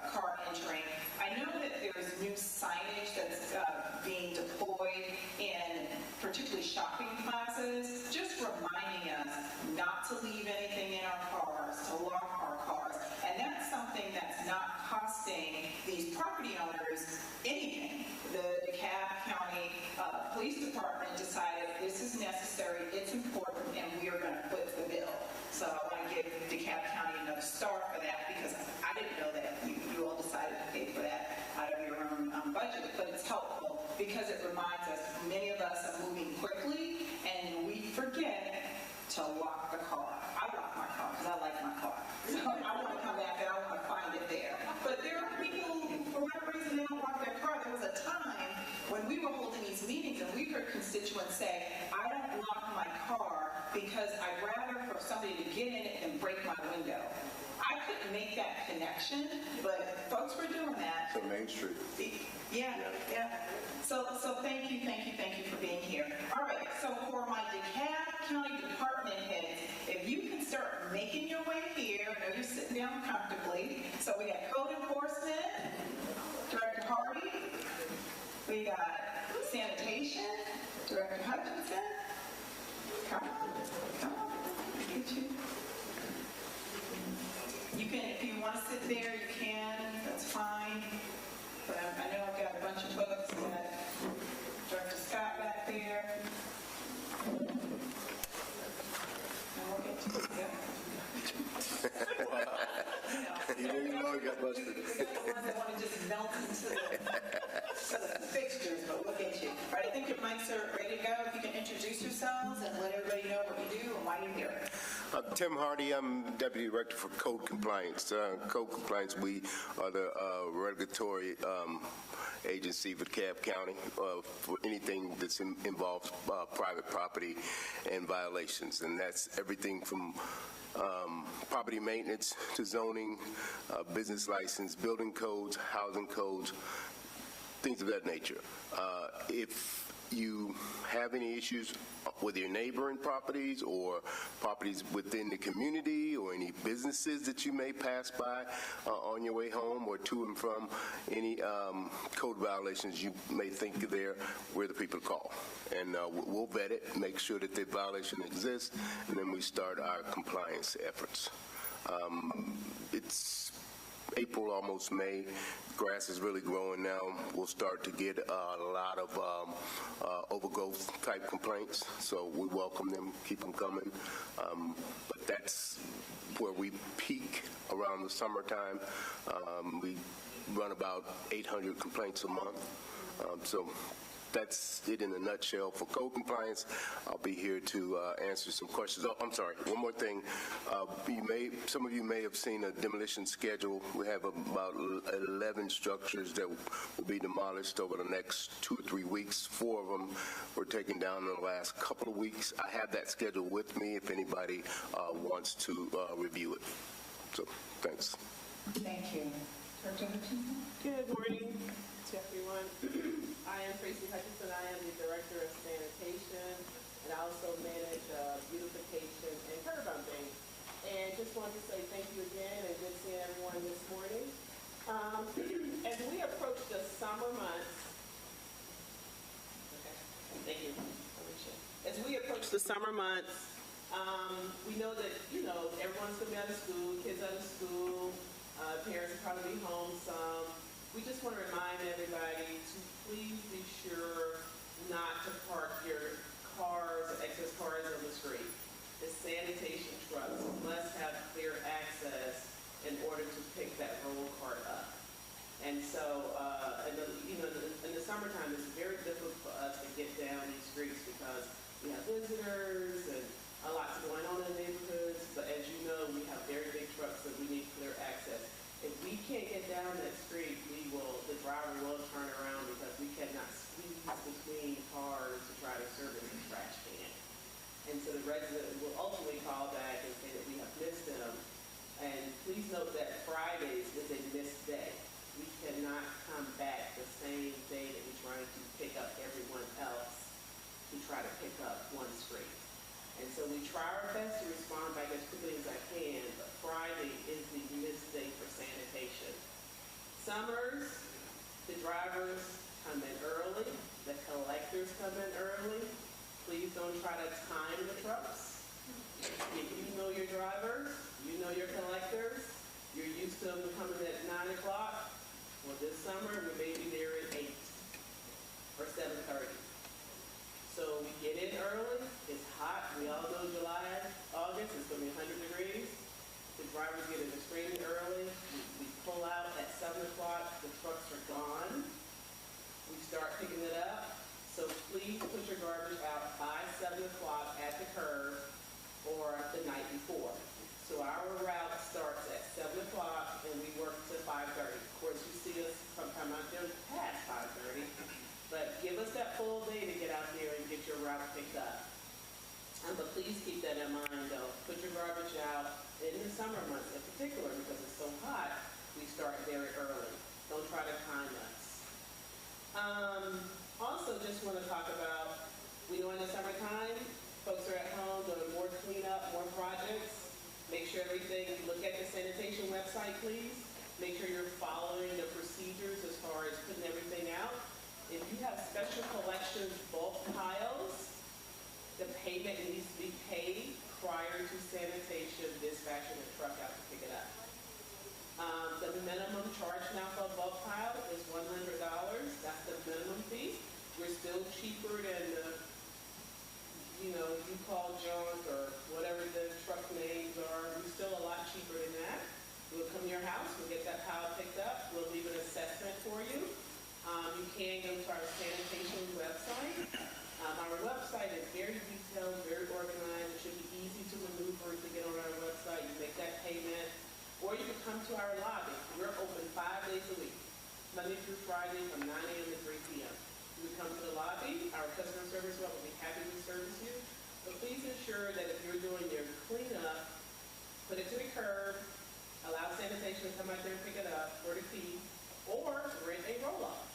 Speaker 1: car entering, I know that there's new signage that's being deployed in particularly shopping plazas, just reminding us not to leave anything in our cars, to lock our cars. And that's something that's not costing these property owners anything. The DeKalb County Police Department decided this is necessary, it's important, and we are going to foot the bill. So I want to give DeKalb County another star for that, because I didn't know that you all decided to pay for that out of your own budget, but it's helpful because it reminds us, many of us are moving quickly and we forget to lock the car. I lock my car because I like my car. So I want to come back and I want to find it there. But there are people, for whatever reason, they don't lock their car. There was a time when we were holding these meetings and we heard constituents say, I don't lock my car because I'd rather for somebody to get in it and break my window. I couldn't make that connection, but folks were doing that.
Speaker 8: So Main Street.
Speaker 1: Yeah. So thank you for being here. All right, so for my DeKalb County department heads, if you can start making your way here, I know you're sitting down comfortably. So we got code enforcement, Director Hardy. We got sanitation, Director Hutchinson. Come on, get you. You can, if you want to sit there, you can, that's fine. But I know I've got a bunch of books. We got Director Scott back there. And we'll get to it.
Speaker 8: You didn't know you got busted.
Speaker 1: We got the ones that want to just melt into the fixtures, but we'll get you. All right, I think your mics are ready to go. If you can introduce yourselves and let everybody know what you do and why you're here.
Speaker 10: Tim Hardy, I'm Deputy Director for Code Compliance. Code Compliance, we are the regulatory agency for DeKalb County for anything that involves private property and violations. And that's everything from property maintenance to zoning, business license, building codes, housing codes, things of that nature. If you have any issues with your neighboring properties or properties within the community or any businesses that you may pass by on your way home or to and from, any code violations you may think are there, we're the people to call. And we'll vet it, make sure that the violation exists, and then we start our compliance efforts. It's April, almost May. Grass is really growing now. We'll start to get a lot of overgrowth type complaints, so we welcome them, keep them coming. But that's where we peak around the summertime. We run about 800 complaints a month. So that's it in a nutshell. For code compliance, I'll be here to answer some questions. Oh, I'm sorry, one more thing. Some of you may have seen a demolition schedule. We have about 11 structures that will be demolished over the next 2 or 3 weeks. 4 of them were taken down in the last couple of weeks. I have that schedule with me if anybody wants to review it. So, thanks.
Speaker 1: Thank you. Director Hutchinson?
Speaker 11: Good morning.
Speaker 4: to everyone. I am Tracy Hutchinson. I am the Director of Sanitation, and I also manage beautification and curb bumping. And just wanted to say thank you again and good seeing everyone this morning. As we approach the summer months, thank you. As we approach the summer months, we know that, everyone's going to be out of school, kids out of school, parents will probably be home some. We just want to remind everybody to please be sure not to park your cars or excess cars on the street. The sanitation trucks must have clear access in order to pick that roll cart up. And so, in the summertime, it's very difficult for us to get down these streets because we have visitors and a lot going on in the neighborhoods. But as you know, we have very big trucks that we need clear access. If we can't get down that street, the driver will turn around because we cannot squeeze between cars to try to service the trash can. And so the resident will ultimately call back and say that we have missed them. And please note that Fridays is a missed day. We cannot come back the same day that we're trying to pick up everyone else to try to pick up one street. And so we try our best to respond back as quickly as I can, but Friday is the missed day for sanitation. Summers, the drivers come in early, the collectors come in early. Please don't try to time the trucks. If you know your drivers, you know your collectors, you're used to them coming at 9 o'clock. Well, this summer, we may be there at 8 or 7:30. So we get in early, it's hot. We all know July, August, it's going to be 100 degrees. The drivers get in extremely early. We pull out at 7 o'clock, the trucks are gone. We start picking it up. So please put your garbage out by 7 o'clock at the curb or the night before. So our route starts at 7 o'clock and we work to 5:30. Of course, you see us sometime out there past 5:30, but give us that full day to get out there and get your route picked up. But please keep that in mind though. Put your garbage out in the summer months in particular because it's so hot, we start very early. Don't try to time us. Also just want to talk about, we know in the summertime, folks are at home doing more cleanup, more projects. Make sure look at the sanitation website, please. Make sure you're following the procedures as far as putting everything out. If you have special collections bulk piles, the payment needs to be paid prior to sanitation dispatching the truck out to pick it up. The minimum charge now for a bulk pile is $100. That's the minimum fee. We're still cheaper than the you call junk or whatever the truck names are, we're still a lot cheaper than that. We'll come to your house, we'll get that pile picked up, we'll leave an assessment for you. You can go to our sanitation website. Our website is very detailed, very organized. It should be easy to maneuver to get on our website. You make that payment, or you can come to our lobby. We're open 5 days a week, Monday through Friday from 9 a.m. to 3 p.m. You come to the lobby, our customer service rep will be happy to service you. But please ensure that if you're doing your cleanup, put it to the curb, allow sanitation to come out there and pick it up for the fee, or rent a roll-off.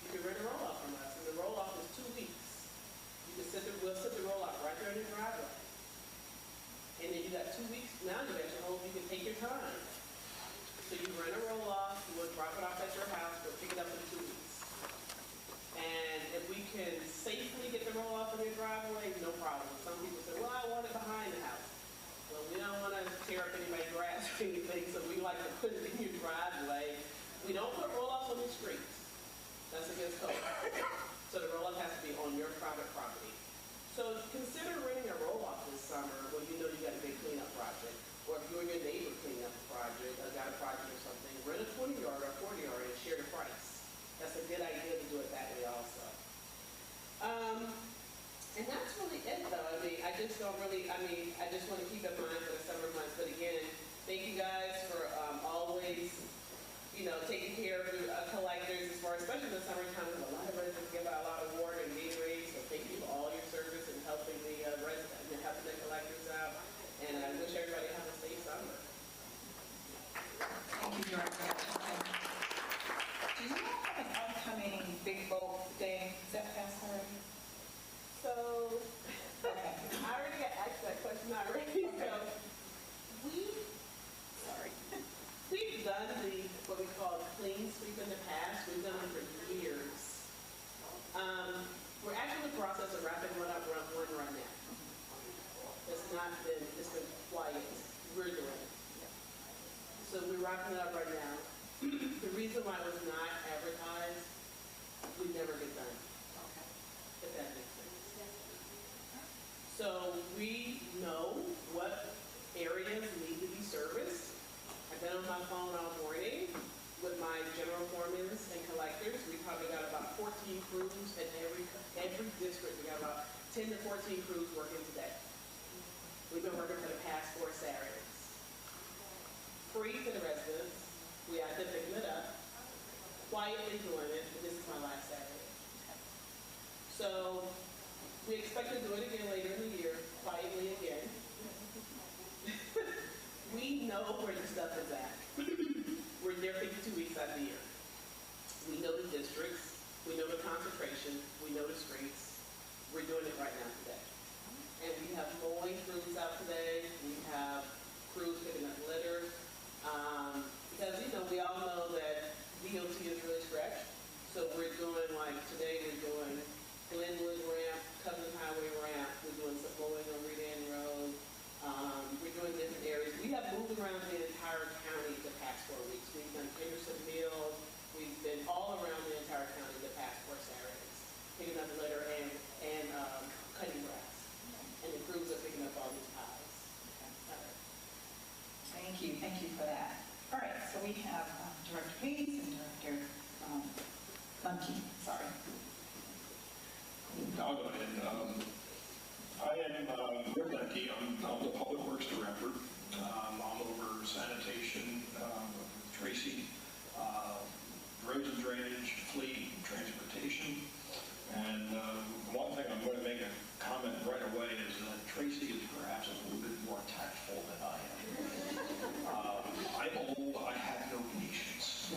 Speaker 4: You can rent a roll-off from us, and the roll-off is 2 weeks. We'll set the roll-off right there in the driveway. And then you got 2 weeks, now you got your home, you can take your time. So you rent a roll-off, we'll drop it off at your house, we'll pick it up in 2 weeks. And if we can safely get the roll-off in your driveway, no problem. Some people say, well, I want it behind the house. Well, we don't want to tear up anybody's grass or anything, so we like to put it in your driveway. We don't put roll-offs on the streets. That's against code. So the roll-off has to be on your private property. So consider renting a roll-off this summer when you know you got a big cleanup project. Or if you and your neighbor clean up a project, got a project or something, rent a 20-yard or 40-yard and share the price. That's a good idea to do it that way also. And that's really it though. I just want to keep in mind for the summer months. But again, thank you guys for always, taking care of your collectors as far, especially in the summertime, because a lot of residents give out a lot of water and Gatorade. So thank you for all your service and helping the residents and helping the collectors out. And I wish everybody have a safe summer.
Speaker 1: Thank you, Director. Do you
Speaker 11: what we call clean sweep in the past. We've done them for years. We're actually in the process of wrapping one up right now. It's been quiet. We're doing it. So we're wrapping it up right now. The reason why it was not advertised, we never get done. If that makes sense. So we know what areas need to be serviced. I've been on my phone all morning with my general foremen and collectors. We probably got about 14 crews in every district. We got about 10 to 14 crews working today. We've been working for the past 4 Saturdays. Free to the residents. We have been picking it up, quietly doing it, but this is my last Saturday. So we expect to do it again later in the year, quietly again. We know where the stuff is at. We're there 52 weeks out of the year. We know the districts, we know the concentration, we know the streets. We're doing it right now today. And we have mowing crews out today. We have crews picking up litter. Because, we all know that DOT is really stretched. So we're doing, today we're doing Glenwood ramp, Covenant Highway ramp. We're doing some mowing on Redan Road. We're doing different areas. We have moved around the entire county the past 4 weeks. We've done Henderson Mills. We've been all around the entire county the past 4 Saturdays, picking up litter and cutting grass. And the crews are picking up all these piles.
Speaker 1: Thank you for that. All right, so we have Director Hayes and Director Bunky. Sorry.
Speaker 12: I'll go ahead. I am Rick Lemke. I'm the Public Works Director. I'm over sanitation, Tracy, roads and drainage, fleet, and transportation. And one thing I'm going to make a comment right away is that Tracy is perhaps a little bit more tactful than I am. I'm old, I have no patience.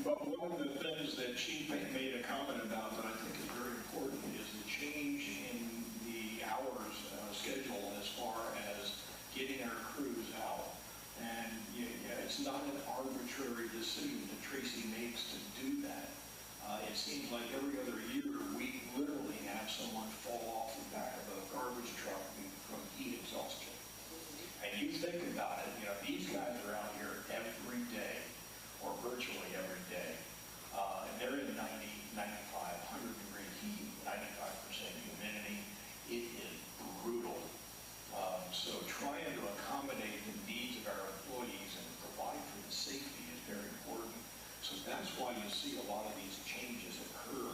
Speaker 12: But one of the things that she made a comment about that I think is very important is the change in the hours schedule as far as getting our crews out. And it's not an arbitrary decision that Tracy makes to do that. It seems like every other year we literally have someone fall off the back of a garbage truck from heat exhaustion. And you think about it, these guys are out here every day, or virtually every day, and they're in 90, 95, 100 degree heat, 95% humidity. It is brutal. So trying to accommodate the needs of our employees and provide for the safety is very important. So that's why you see a lot of these changes occur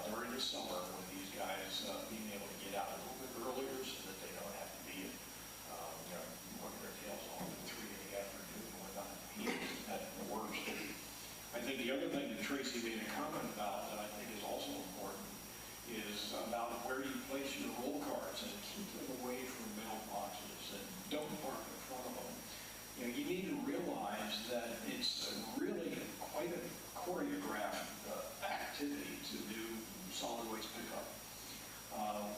Speaker 12: during the summer with these guys being able to get out a little bit earlier so that they don't have to be working their tails off at 3 in the afternoon when not at the worst. I think the other thing that Tracy made a comment about that I think is also important is about where you place your roll carts and keep them away from mailboxes and don't park in front of them. You need to realize that it's really quite a choreographed activity to do solid waste pickup.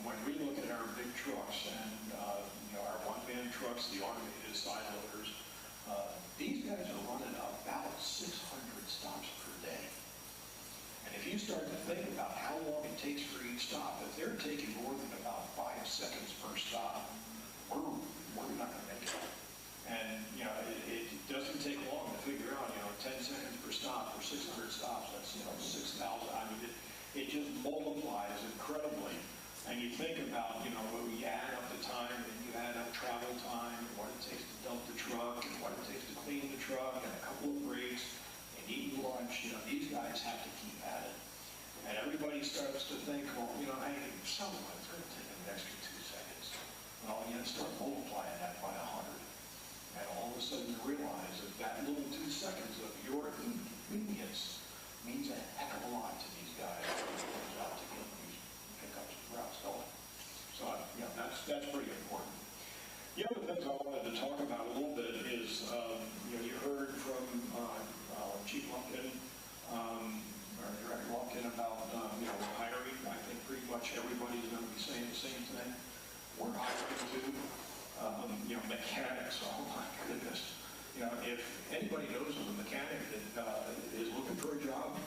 Speaker 12: When we look at our big trucks and our one-man trucks, the automated side loaders, these guys are running about 600 stops per day. And if you start to think about how long it takes for each stop, if they're taking more than about 5 seconds per stop, we're not going to make it. And, it doesn't take long to figure out, 10 seconds per stop for 600 stops, that's, 6,000. I mean, it just multiplies incredibly. And you think about, when you add up the time and you add up travel time and what it takes to dump the truck and what it takes to clean the truck and a couple of breaks and eating lunch, these guys have to keep at it. And everybody starts to think, well, hey, someone's going to take an extra 2 seconds. Well, start multiplying that by 100. And all of a sudden you realize that little 2 seconds of your inconvenience means a heck of a lot to these guys who out to get these pickups and routes going. So, that's pretty important. The other things I wanted to talk about a little bit is, you heard from Chief Lumpkin, or Director Lumpkin about, hiring. I think pretty much everybody's going to be saying the same thing. We're hiring too. Mechanics, oh my goodness. if anybody knows of a mechanic that is looking for a job,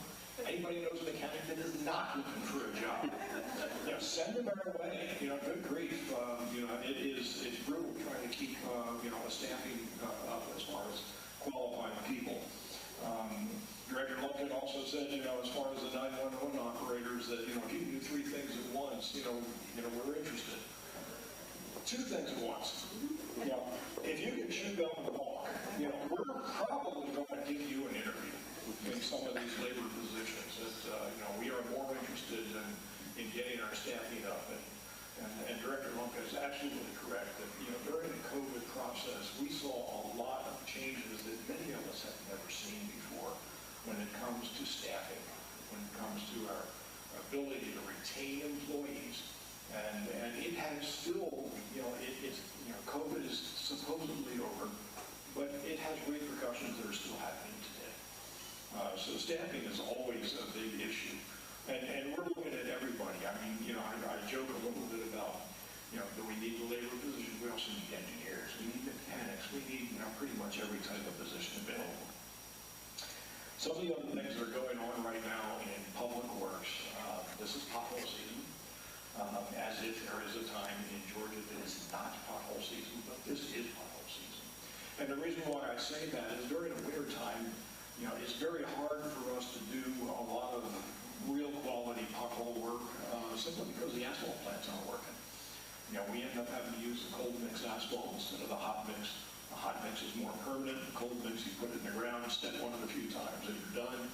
Speaker 12: anybody knows a mechanic that is not looking for a job, send them our way. Good grief. It's brutal trying to keep, a staffing up as far as qualified people. Director Lumpkin also said, as far as the 911 operators, that, if you can do 3 things at once, we're interested. 2 things at once. If you can chew gum and walk, we're probably going to give you an interview in some of these labor positions that, we are more interested in getting our staffing up. And Director Lumpkin is absolutely correct that, during the COVID process, we saw a lot of changes that many of us have never seen before when it comes to staffing, when it comes to our ability to retain employees. And it has still, COVID is supposedly over, but it has repercussions that are still happening today. So staffing is always a big issue. And we're looking at everybody. I mean, I joke a little bit about, do we need the labor positions? We also need engineers. We need mechanics. We need, pretty much every type of position available. Some of the other things that are going on right now in public works, this is pothole season. As if there is a time in Georgia that is not pothole season, but this is pothole season. And the reason why I say that is during the winter time, it's very hard for us to do a lot of real quality pothole work simply because the asphalt plants aren't working. We end up having to use the cold mix asphalt instead of the hot mix. The hot mix is more permanent. The cold mix, you put it in the ground, step on it a few times, and you're done.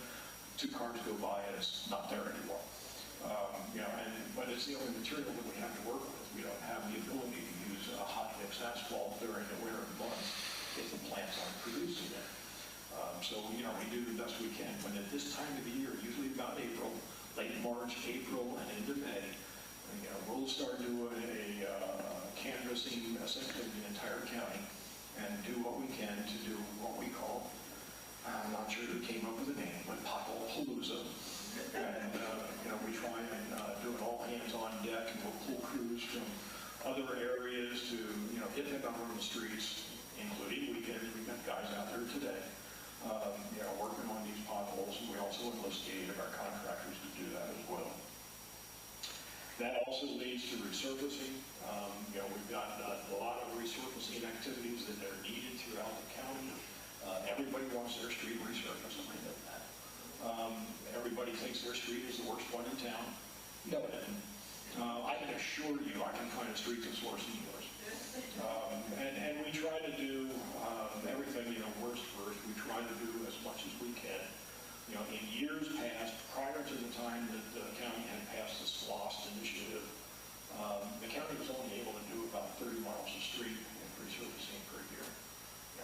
Speaker 12: 2 cars go by and it's not there anymore. But it's the only material that we have to work with. We don't have the ability to use a hot mix asphalt during the winter months if the plants aren't producing it. So, we do the best we can. But at this time of the year, usually about April, late March, April, and into May, we'll start doing a canvassing essentially the entire county and do what we can to do what we call, I'm not sure who came up with the name, but Pothole Palooza. And, we try and do it all hands on deck, and we'll pull crews from other areas to, hit them out on the streets, including weekends. We've got guys out there today, working on these potholes, and we also enlist the aid of our contractors to do that as well. That also leads to resurfacing. We've got a lot of resurfacing activities that are needed throughout the county. Everybody wants their street resurfaced. I know that. Everybody thinks their street is the worst one in town. No, it isn't. I can assure you I can find a street that's worse than yours. And we try to do everything, worst first. We try to do as much as we can. In years past, prior to the time that the county had passed the SLOST initiative, the county was only able to do about 30 miles of street in resurfacing per year.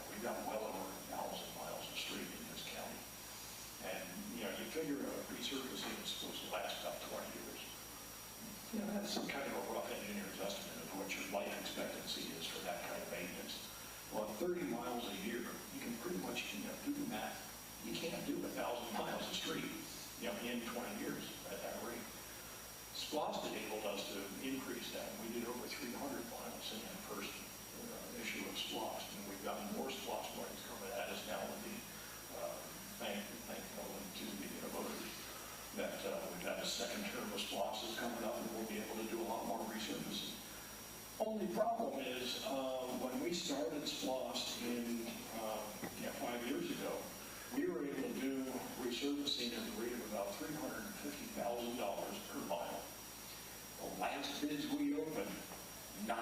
Speaker 12: We've got well over 1,000 miles of street in this county. And, you figure resurfacing is supposed to last about 20 years. That's some kind of a rough engineer's estimate of what your life expectancy is for that kind of maintenance. Well, at 30 miles a year, you can pretty much, do the math. You can't do 1,000 miles of street, in 20 years at that rate. SLOST enabled us to increase that. We did over 300 miles in that first issue of SLOST, and we've got more SLOST monies coming at us now with the thankful to the voters that we've got a second term of SLOST is coming up, and we'll be able to do a lot more resurfacing. Only problem is when we started SLOST in 5 years ago, we were able to do resurfacing at the rate of about $350,000 per mile. The last bids we opened, $950,000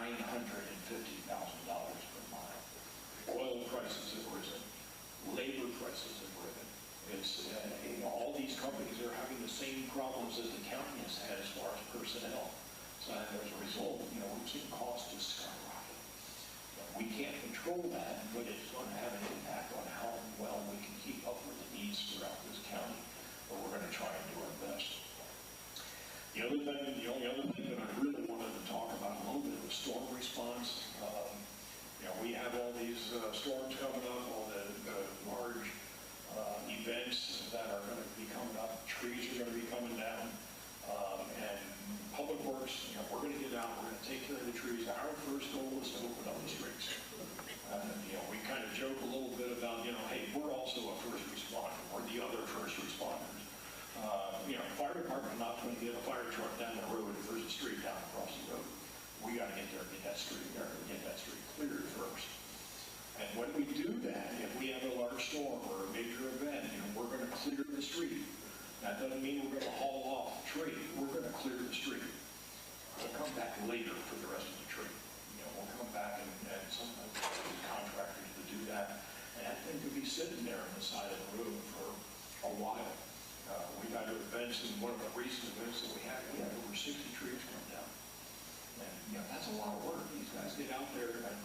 Speaker 12: per mile. Oil prices have risen. Labor prices have risen. It's, all these companies are having the same problems as the county has had as far as personnel. So as a result, we've seen costs just skyrocket. We can't control that, but it's going to have an impact on how well we can keep up with the needs throughout this county. But we're going to try and do our best. The only other thing that I really wanted to talk about a little bit was storm response. We have all these storms coming up, all the large events that are going to be coming up. Trees are going to be coming down. And Public Works, we're going to get out, we're going to take care of the trees. Our first goal is to open up the streets. We kind of joke a little bit about fire department not going to get a fire truck down the road if there's a street down across the road. We got to get there and get that street cleared first. And when we do that, if we have a large storm or a major event, we're going to clear the street. That doesn't mean we're going to haul off the tree. We're going to clear the street. We'll come back later for the rest of the tree. We'll come back and sometimes get contractors to do that. And that thing could be sitting there on the side of the road for a while. We had events, and one of the recent events that we had over 60 trees come down. And, that's a lot of work. These guys get out there, and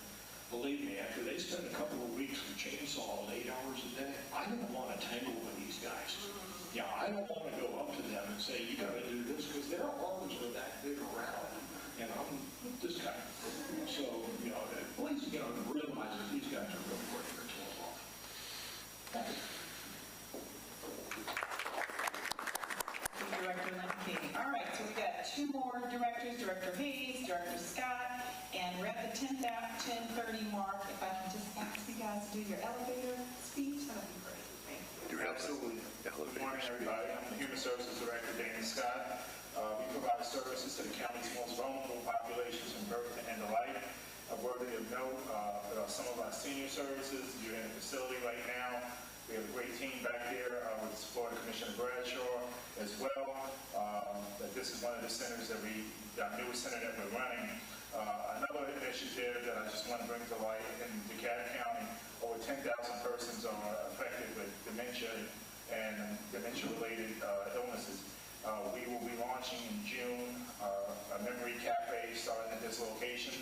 Speaker 12: believe me, after they spend a couple of weeks with chainsaws 8 hours a day, I don't want to tangle with these guys. I don't want to go up to them and say, you got to do this, because their arms are that big around, and I'm this guy. So, please, realize that these guys are really working their tails off. Thank you.
Speaker 1: Director Lemke. All right, so we got 2 more directors, Director Hayes, Director Scott, and we're at the 10:30 mark. If I can just ask you guys to do your elevator speech, that would be great. Thank you.
Speaker 13: Absolutely. Good morning, everybody. I'm the Human Services Director, Dana Scott. We provide services to the county's most vulnerable populations from birth to end of life. Worthy of note, some of our senior services, you're in a facility right now. We have a great team back there with the support of Commissioner Bradshaw as well. But this is one of the centers that our newest center that we're running. Another initiative that I just want to bring to light in DeKalb County, over 10,000 persons are affected with dementia and dementia-related illnesses. We will be launching in June a memory cafe starting at this location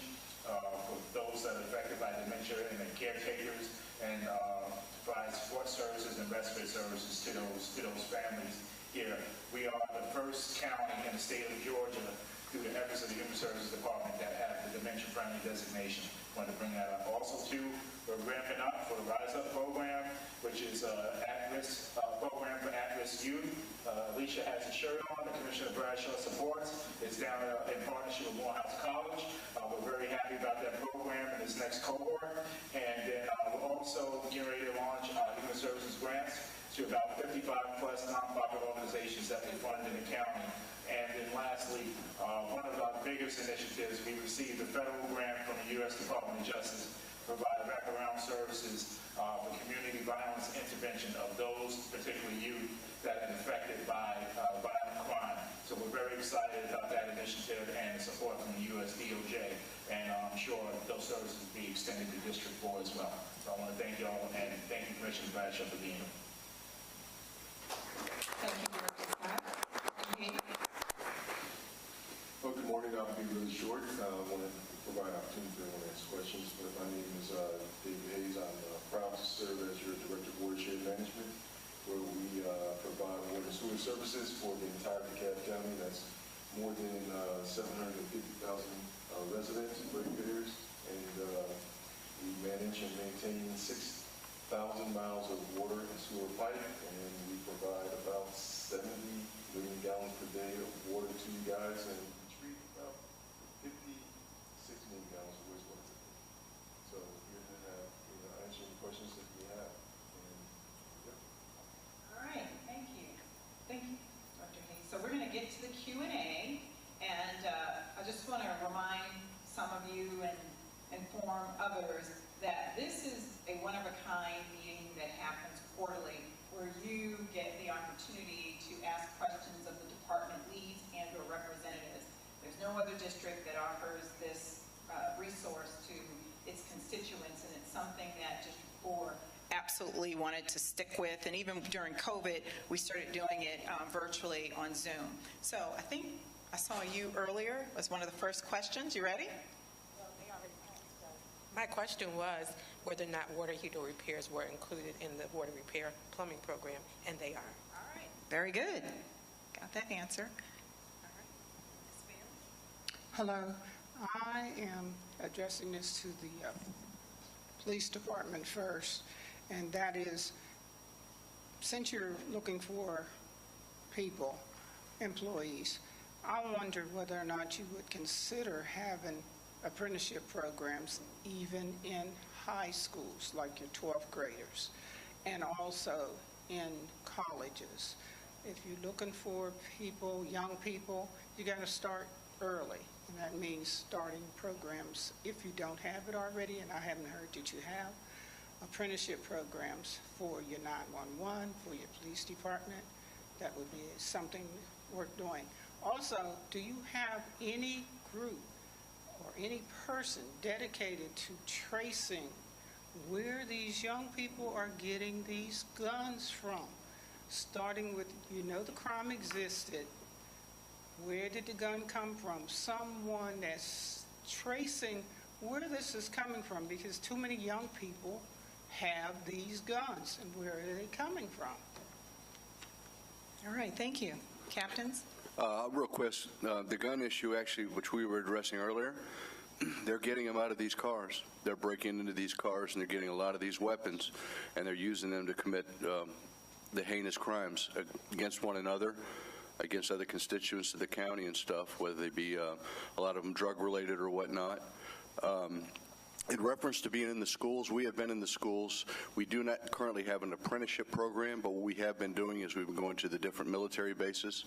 Speaker 13: for those that are affected by dementia and the caretakers, and provide support services and respite services to those families here. We are the first county in the state of Georgia, through the efforts of the Human Services Department, that have the dementia-friendly designation. I wanted to bring that up. Also, too, we're ramping up for the Rise Up program, which is an at-risk program for at-risk youth. Alicia has a shirt on that Commissioner Bradshaw supports. It's down in partnership with Morehouse College. We're very happy about that program in this next cohort. And then we're also getting ready to launch Human Services grants to about 55 plus nonprofit organizations that we fund in the county. And then lastly, one of our biggest initiatives, we received a federal grant from the U.S. Department of Justice to provide wraparound services for community violence intervention of those, particularly youth, that are affected by violent crime. So we're very excited about that initiative and the support from the U.S. DOJ. And I'm sure those services will be extended to District 4 as well. So I want to thank you all, and thank you, Commissioner Bradshaw, for being here.
Speaker 1: Thank you, Director Scott.
Speaker 14: Well, good morning. I'll be really short. I want to provide opportunity for everyone to ask questions. But my name is David Hayes. I'm proud to serve as your Director of Watershed Management, where we provide water and sewer services for the entire DeKalb County. That's more than 750,000 residents and ratepayers. And we manage and maintain 6,000 miles of water and sewer pipe, and we provide about 70 million gallons per day of water to you guys, and we treat about 56 million gallons of wastewater per day. So here to answer any questions that you have. And,
Speaker 1: All right, thank you. Thank you, Dr. Hayes. So we're going to get to the Q&A, and I just want to remind some of you and inform others that this is a one-of-a-kind meeting that happens quarterly, where you get the opportunity to ask questions of the department leads and or representatives. There's no other district that offers this resource to its constituents, and it's something that District 4 absolutely wanted to stick with. And even during COVID, we started doing it virtually on Zoom. So I think I saw you earlier as one of the first questions. You ready?
Speaker 15: My question was whether or not water heater repairs were included in the water repair plumbing program, and they are.
Speaker 1: All right. Very good. Got that answer. All right. Ms.
Speaker 16: Hello. I am addressing this to the police department first, and that is, since you're looking for people, employees, I wondered whether or not you would consider having apprenticeship programs even in high schools, like your 12th graders, and also in colleges. if you're looking for people, young people, you got to start early. And that means starting programs, if you don't have it already, and I haven't heard that you have, apprenticeship programs for your 911, for your police department. That would be something worth doing. Also, do you have any group or any person dedicated to tracing where these young people are getting these guns from? Starting with, the crime existed. Where did the gun come from? Someone that's tracing where this is coming from, because too many young people have these guns, and where are they coming from?
Speaker 1: All right, thank you. Captains?
Speaker 8: Real quick, the gun issue, actually, which we were addressing earlier, they're getting them out of these cars. They're breaking into these cars, and they're getting a lot of these weapons, and they're using them to commit the heinous crimes against one another, against other constituents of the county and stuff, whether they be a lot of them drug-related or whatnot. In reference to being in the schools, we have been in the schools. We do not currently have an apprenticeship program, but what we have been doing is we've been going to the different military bases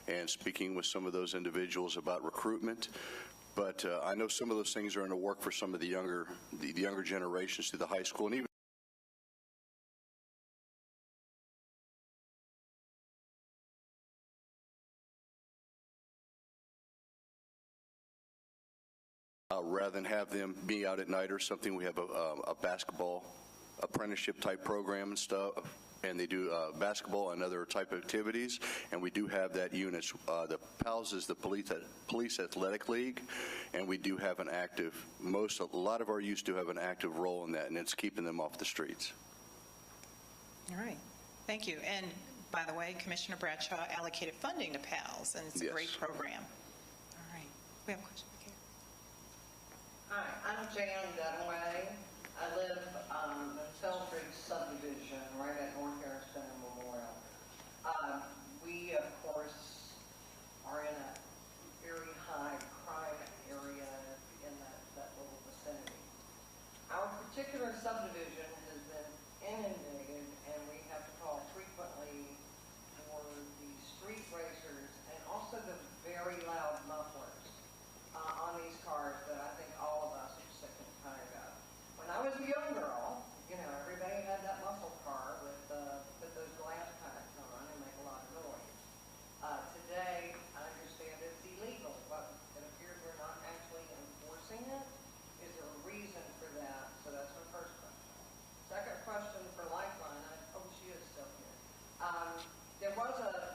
Speaker 8: and speaking with some of those individuals about recruitment. But I know some of those things are in the work for some of the younger generations through the high school, and even rather than have them be out at night or something. We have a basketball apprenticeship type program and stuff, and they do basketball and other type of activities, and we do have that unit. The PALS is the Police Athletic League, and we do have an active, a lot of our youth do have an active role in that, and it's keeping them off the streets.
Speaker 1: All right, thank you. And by the way, Commissioner Bradshaw allocated funding to PALS, and it's a great program. All right, we have a question.
Speaker 17: Hi, I'm Jan Dunaway. I live in Selfridge subdivision right at North Harrison and Memorial. We, of course, are in a very high crime area in that little vicinity. Our particular subdivision has been inundated, and we have to call frequently for the street racers and also the very loud mufflers on these cars that I think all of us are sick and tired of. When I was a young girl, everybody had that muscle car with those glass packs on and make a lot of noise. Today, I understand it's illegal, but it appears we're not actually enforcing it. Is there a reason for that? So that's my first question. Second question for Lifeline. She is still here. There was a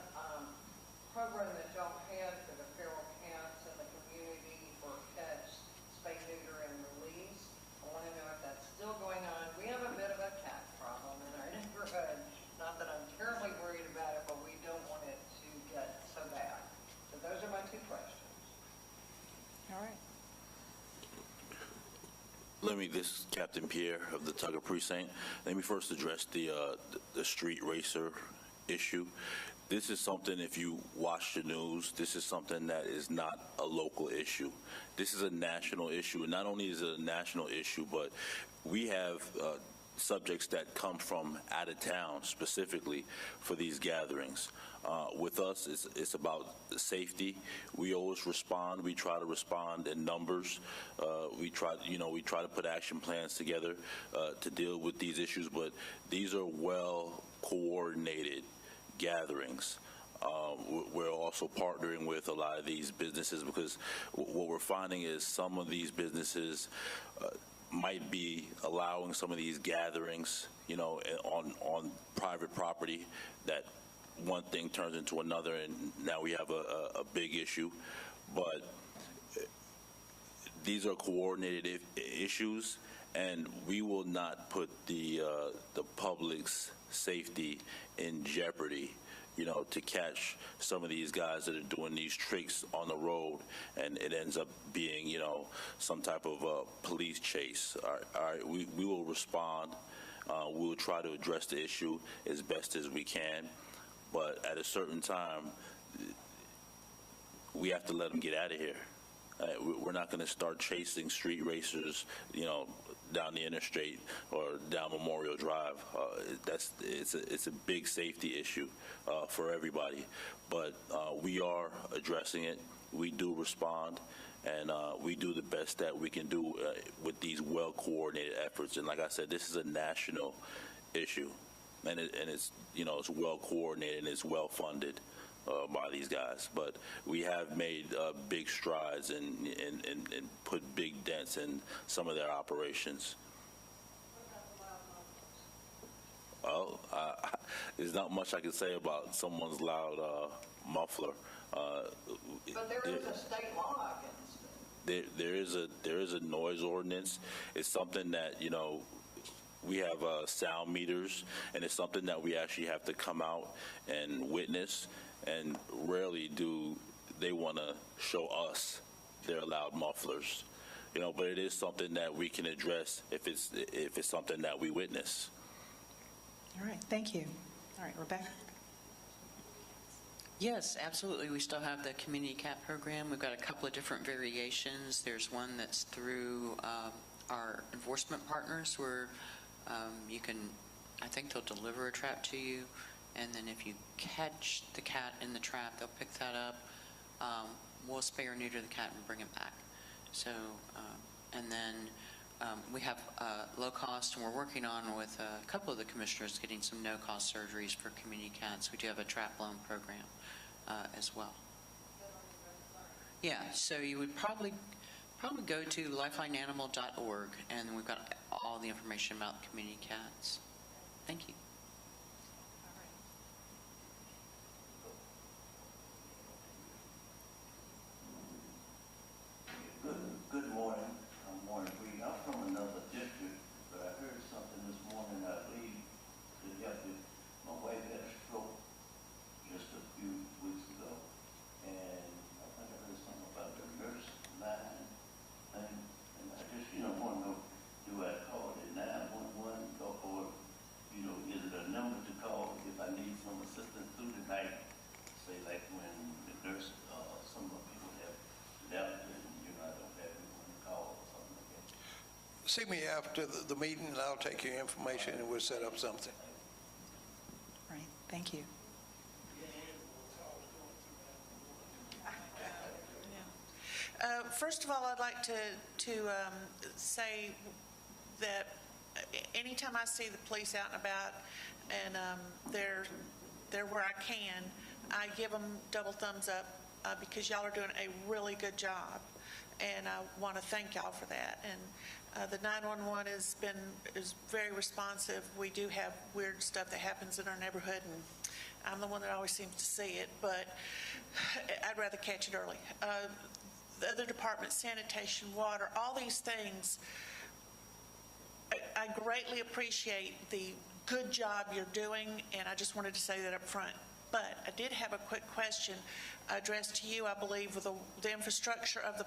Speaker 17: program that y'all had for the feral cats in the community for catch, spay, neuter, and release. I want to know if that's still going on. We have a bit of a cat problem in our neighborhood. Not that I'm terribly worried about it, but we don't want it to get so bad. So those are my two questions.
Speaker 1: All right.
Speaker 9: This is Captain Pierre of the Tugger Precinct. Let me first address the street racer issue. This is something, if you watch the news, this is something that is not a local issue. This is a national issue. And not only is it a national issue, but we have subjects that come from out of town specifically for these gatherings. With us, it's about safety. We always respond. We try to respond in numbers. We try to put action plans together to deal with these issues, but these are well coordinated gatherings. We're also partnering with a lot of these businesses, because what we're finding is some of these businesses might be allowing some of these gatherings, on private property, that one thing turns into another, and now we have a big issue. But these are coordinated issues, and we will not put the public's safety in jeopardy, to catch some of these guys that are doing these tricks on the road, and it ends up being, some type of police chase. All right, we will respond. We will try to address the issue as best as we can, but at a certain time, we have to let them get out of here. We're not going to start chasing street racers, down the interstate or down Memorial Drive. It's a big safety issue for everybody, but we are addressing it. We do respond, and we do the best that we can do with these well-coordinated efforts. And like I said, this is a national issue, and it's it's well-coordinated and it's well-funded by these guys. But we have made big strides and put big dents in some of their operations. Well, there's not much I can say about someone's loud muffler.
Speaker 17: But there is a state law against it.
Speaker 9: There is a noise ordinance. It's something that we have sound meters, and it's something that we actually have to come out and witness. And rarely do they want to show us their loud mufflers, But it is something that we can address if it's something that we witness.
Speaker 18: All right, thank you. All right, Rebecca.
Speaker 3: Yes, absolutely. We still have the community CAT program. We've got a couple of different variations. There's one that's through our enforcement partners where you can, I think they'll deliver a trap to you, and then if you catch the cat in the trap, they'll pick that up. We'll spay or neuter the cat and bring it back. So, and then we have low cost, and we're working on with a couple of the commissioners getting some no-cost surgeries for community cats. We do have a trap loan program as well. Yeah, so you would probably go to lifelineanimal.org, and we've got all the information about community cats. Thank you.
Speaker 19: Good morning. I'm Warren Green. I'm from another district, but I heard something this morning, I believe, to help you. My wife had a stroke just a few weeks ago, and I think I heard something about the nurse line thing, and I just, want to know, do I call it 911 or, is it a number to call if I need some assistance through the night? Say, like when the nurse, some of the people have left and, I don't have anyone to call or something like that.
Speaker 6: See me after the meeting, and I'll take your information, and we'll set up something.
Speaker 18: All right, thank you.
Speaker 20: First of all, I'd like to say that anytime I see the police out and about, and they're where I can, I give them double thumbs up because y'all are doing a really good job. And I want to thank y'all for that. And the 911 is very responsive. We do have weird stuff that happens in our neighborhood, and I'm the one that always seems to see it, but I'd rather catch it early. The other departments, sanitation, water, all these things, I greatly appreciate the good job you're doing, and I just wanted to say that up front. But I did have a quick question addressed to you, I believe, with the infrastructure of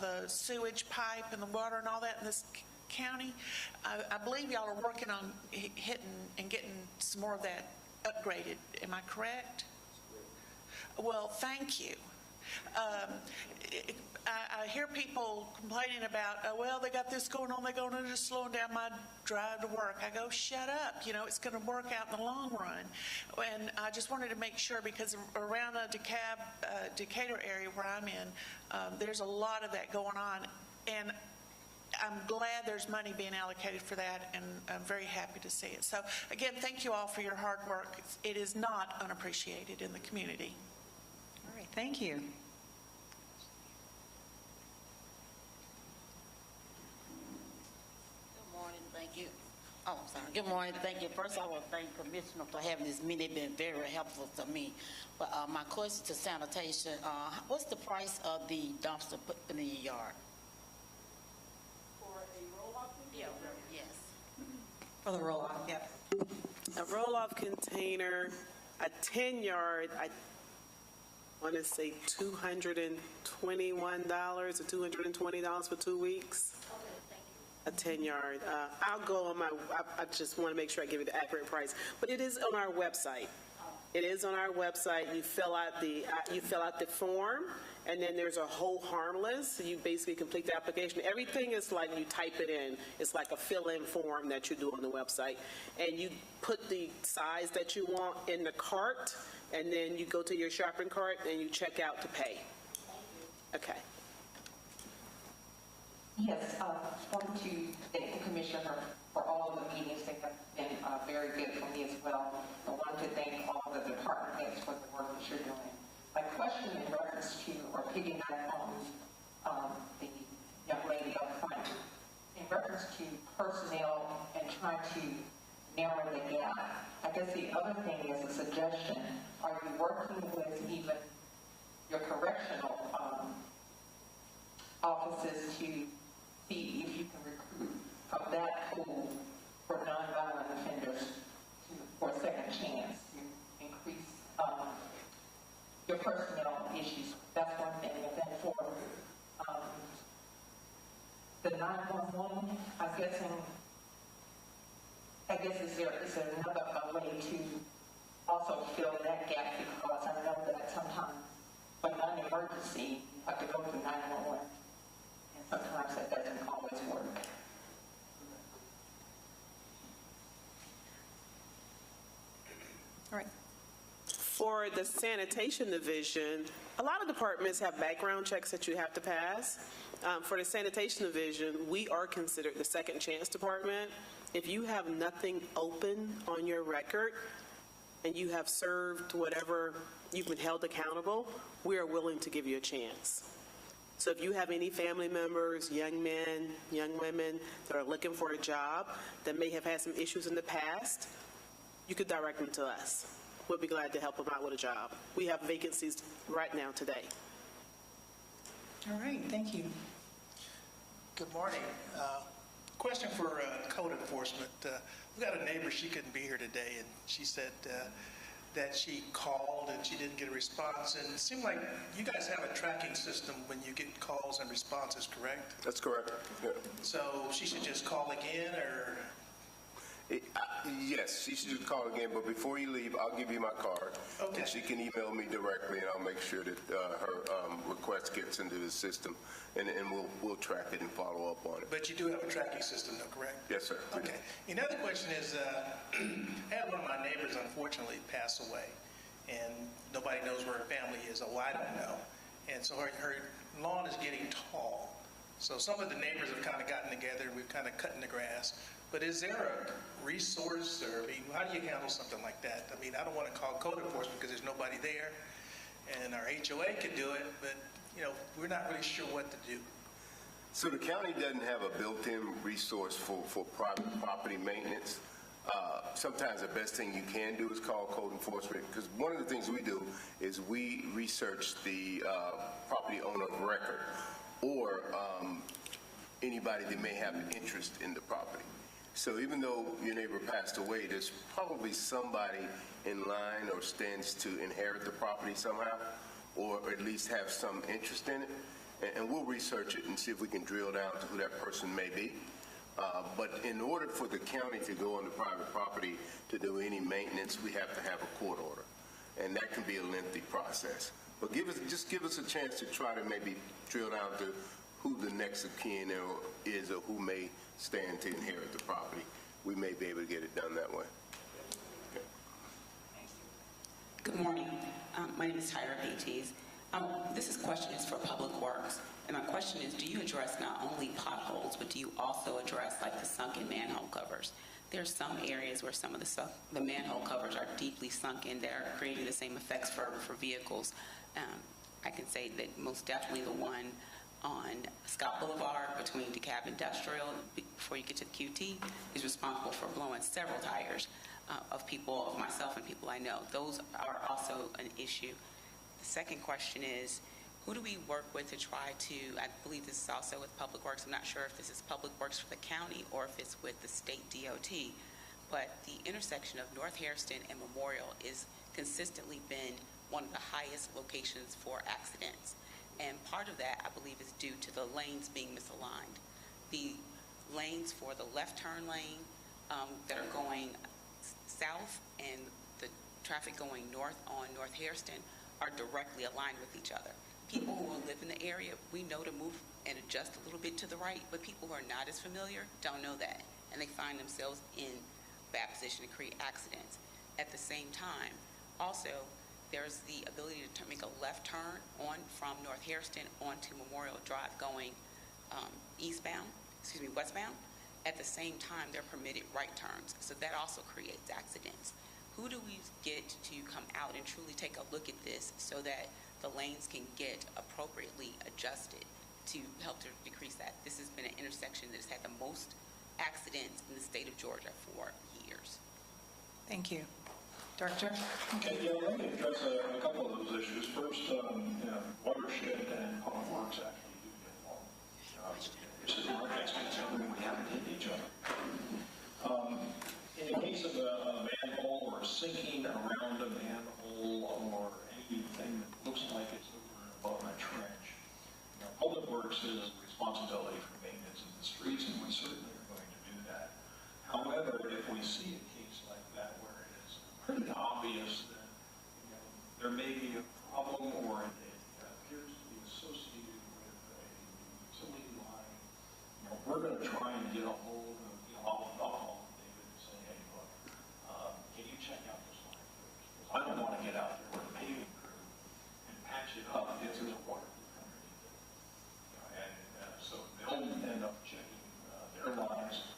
Speaker 20: the sewage pipe and the water and all that in this county. I believe y'all are working on hitting and getting some more of that upgraded. Am I correct? Well, thank you. I hear people complaining about, well, they got this going on, they're going to just slowing down my drive to work. I go, shut up. It's going to work out in the long run. And I just wanted to make sure, because around the DeKalb, Decatur area where I'm in, there's a lot of that going on. And I'm glad there's money being allocated for that, and I'm very happy to see it. So, again, thank you all for your hard work. It is not unappreciated in the community.
Speaker 18: All right, thank you.
Speaker 21: Thank you. Oh, sorry. Good morning. Thank you. First, I want to thank Commissioner for having this meeting. It's been very helpful to me. But my question to sanitation, what's the price of the dumpster put in the yard?
Speaker 11: For a roll-off?
Speaker 21: Yeah, yes.
Speaker 18: For the roll-off, yep.
Speaker 11: A roll-off container, a 10-yard, I want to say $221 or $220 for 2 weeks. A 10-yard. I'll go on I just want to make sure I give you the accurate price, but it is on our website. It is on our website. You fill out the form, and then there's a hold harmless. You basically complete the application. Everything is like you type it in. It's like a fill-in form that you do on the website, and you put the size that you want in the cart, and then you go to your shopping cart and you check out to pay. Okay.
Speaker 1: Yes, I wanted to thank the Commissioner for all of the meetings. They have been very good for me as well. I wanted to thank all the department heads for the work that you're doing. My question in reference to, or piggyback on the young lady up front, in reference to personnel and trying to narrow the gap, I guess the other thing is a suggestion. Are you working with even your correctional offices to see if you can recruit from that pool for nonviolent offenders for a second chance to increase your personnel issues? That's one thing. And then for the 911, I guess is there another way to also fill that gap, because I know that sometimes for non-emergency you have to go through 911. Sometimes that doesn't always work.
Speaker 18: All right.
Speaker 11: For the sanitation division, a lot of departments have background checks that you have to pass. For the sanitation division, we are considered the second chance department. If you have nothing open on your record and you have served whatever you've been held accountable, we are willing to give you a chance. So if you have any family members, young men, young women that are looking for a job that may have had some issues in the past, you could direct them to us. We'll be glad to help them out with a job. We have vacancies right now today.
Speaker 18: All right, thank you.
Speaker 5: Good morning. Question for code enforcement. We got a neighbor, she couldn't be here today, and she said that she called and she didn't get a response. And it seemed like you guys have a tracking system when you get calls and responses, correct?
Speaker 10: That's correct. Yeah.
Speaker 5: So she should just call again, or?
Speaker 10: Yes, she should call again, but before you leave, I'll give you my card.
Speaker 5: Okay.
Speaker 10: And she can email me directly, and I'll make sure that her request gets into the system, and we'll track it and follow up on it.
Speaker 5: But you do have a tracking system, though, correct?
Speaker 10: Yes, sir.
Speaker 5: Okay. Another question is, I had one of my neighbors unfortunately pass away, and nobody knows where her family is. Oh, I don't know. And so her lawn is getting tall. So some of the neighbors have kind of gotten together, and we've kind of cutting the grass. But is there a resource, or how do you handle something like that? I mean, I don't want to call code enforcement because there's nobody there, and our HOA could do it, but we're not really sure what to do.
Speaker 10: So the county doesn't have a built-in resource for private property maintenance. Sometimes the best thing you can do is call code enforcement, because one of the things we do is we research the property owner of record, or anybody that may have an interest in the property. So even though your neighbor passed away, there's probably somebody in line or stands to inherit the property somehow, or at least have some interest in it. And we'll research it and see if we can drill down to who that person may be. But in order for the county to go on the private property to do any maintenance, we have to have a court order. And that can be a lengthy process. But just give us a chance to try to maybe drill down to who the next of kin is, or who may stand to inherit the property. We may be able to get it done that way. Okay.
Speaker 22: Good morning. My name is Tyra Beatties. This question is for Public Works. And my question is, do you address not only potholes, but do you also address like the sunken manhole covers? There are some areas where some of the manhole covers are deeply sunken that are creating the same effects for vehicles. I can say that most definitely the one on Scott Boulevard between DeKalb Industrial before you get to the QT is responsible for blowing several tires of myself and people I know. Those are also an issue. The second question is, who do we work with to try to, I believe this is also with Public Works, I'm not sure if this is Public Works for the county or if it's with the state DOT, but the intersection of North Hairston and Memorial is consistently been one of the highest locations for accidents. And part of that, I believe, is due to the lanes being misaligned. The lanes for the left turn lane that are going south and the traffic going north on North Hairston are directly aligned with each other. People who live in the area, we know to move and adjust a little bit to the right, but people who are not as familiar don't know that, and they find themselves in bad position to create accidents. At the same time, also, there's the ability to make a left turn on from North Hairston onto Memorial Drive going westbound. At the same time, they're permitted right turns, so that also creates accidents. Who do we get to come out and truly take a look at this so that the lanes can get appropriately adjusted to help to decrease that? This has been an intersection that has had the most accidents in the state of Georgia for years.
Speaker 18: Thank you. Director?
Speaker 12: Okay, yeah, let me address a couple of those issues. First, watershed and public works actually do get along. This is our expectation when we haven't hit each other. In the case of a manhole or sinking around a manhole or anything that looks like it's over and above a trench, public works is responsibility for maintenance of the streets, and we certainly are going to do that. However, if we see a case like that where it is pretty obvious that there may be a problem or it appears to be associated with a utility line, we're going to try and get a hold of, I'll call David and say, hey, look, can you check out this line first? Because I don't want to get out there with a paving crew and patch it up if there's a water leak underneath it. So they'll end up checking their lines.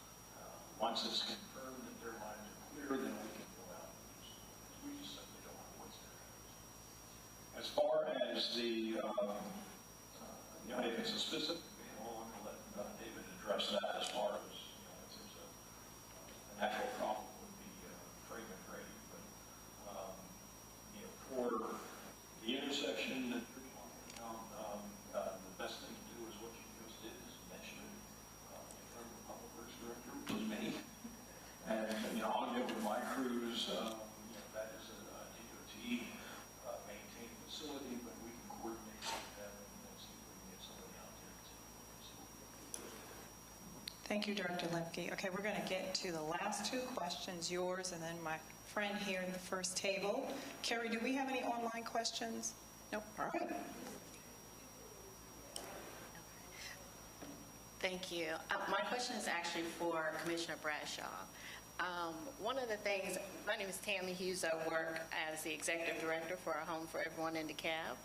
Speaker 12: Once it's confirmed that their lines are clear, then we can go out and use them. We just simply don't know what's there. As far as the, if it's a specific manhole, I'm going to let David address that as far as, if there's a natural problem would be fragment grading. But, for the intersection that you're talking about, the best thing to do is what you just did, is mention it in front of the Public Works Director, which is me. And, I'll get with my crews, that is a DOT maintained facility, but we can coordinate with them and see if we can get somebody out there to see what we can do.
Speaker 18: Thank you, Director Lemke. Okay, we're going to get to the last two questions, yours and then my friend here in the first table. Carrie, do we have any online questions? Nope. All right.
Speaker 2: Thank you. My question is actually for Commissioner Bradshaw. One of the things, my name is Tammy Hughes. I work as the Executive Director for A Home for Everyone in DeKalb.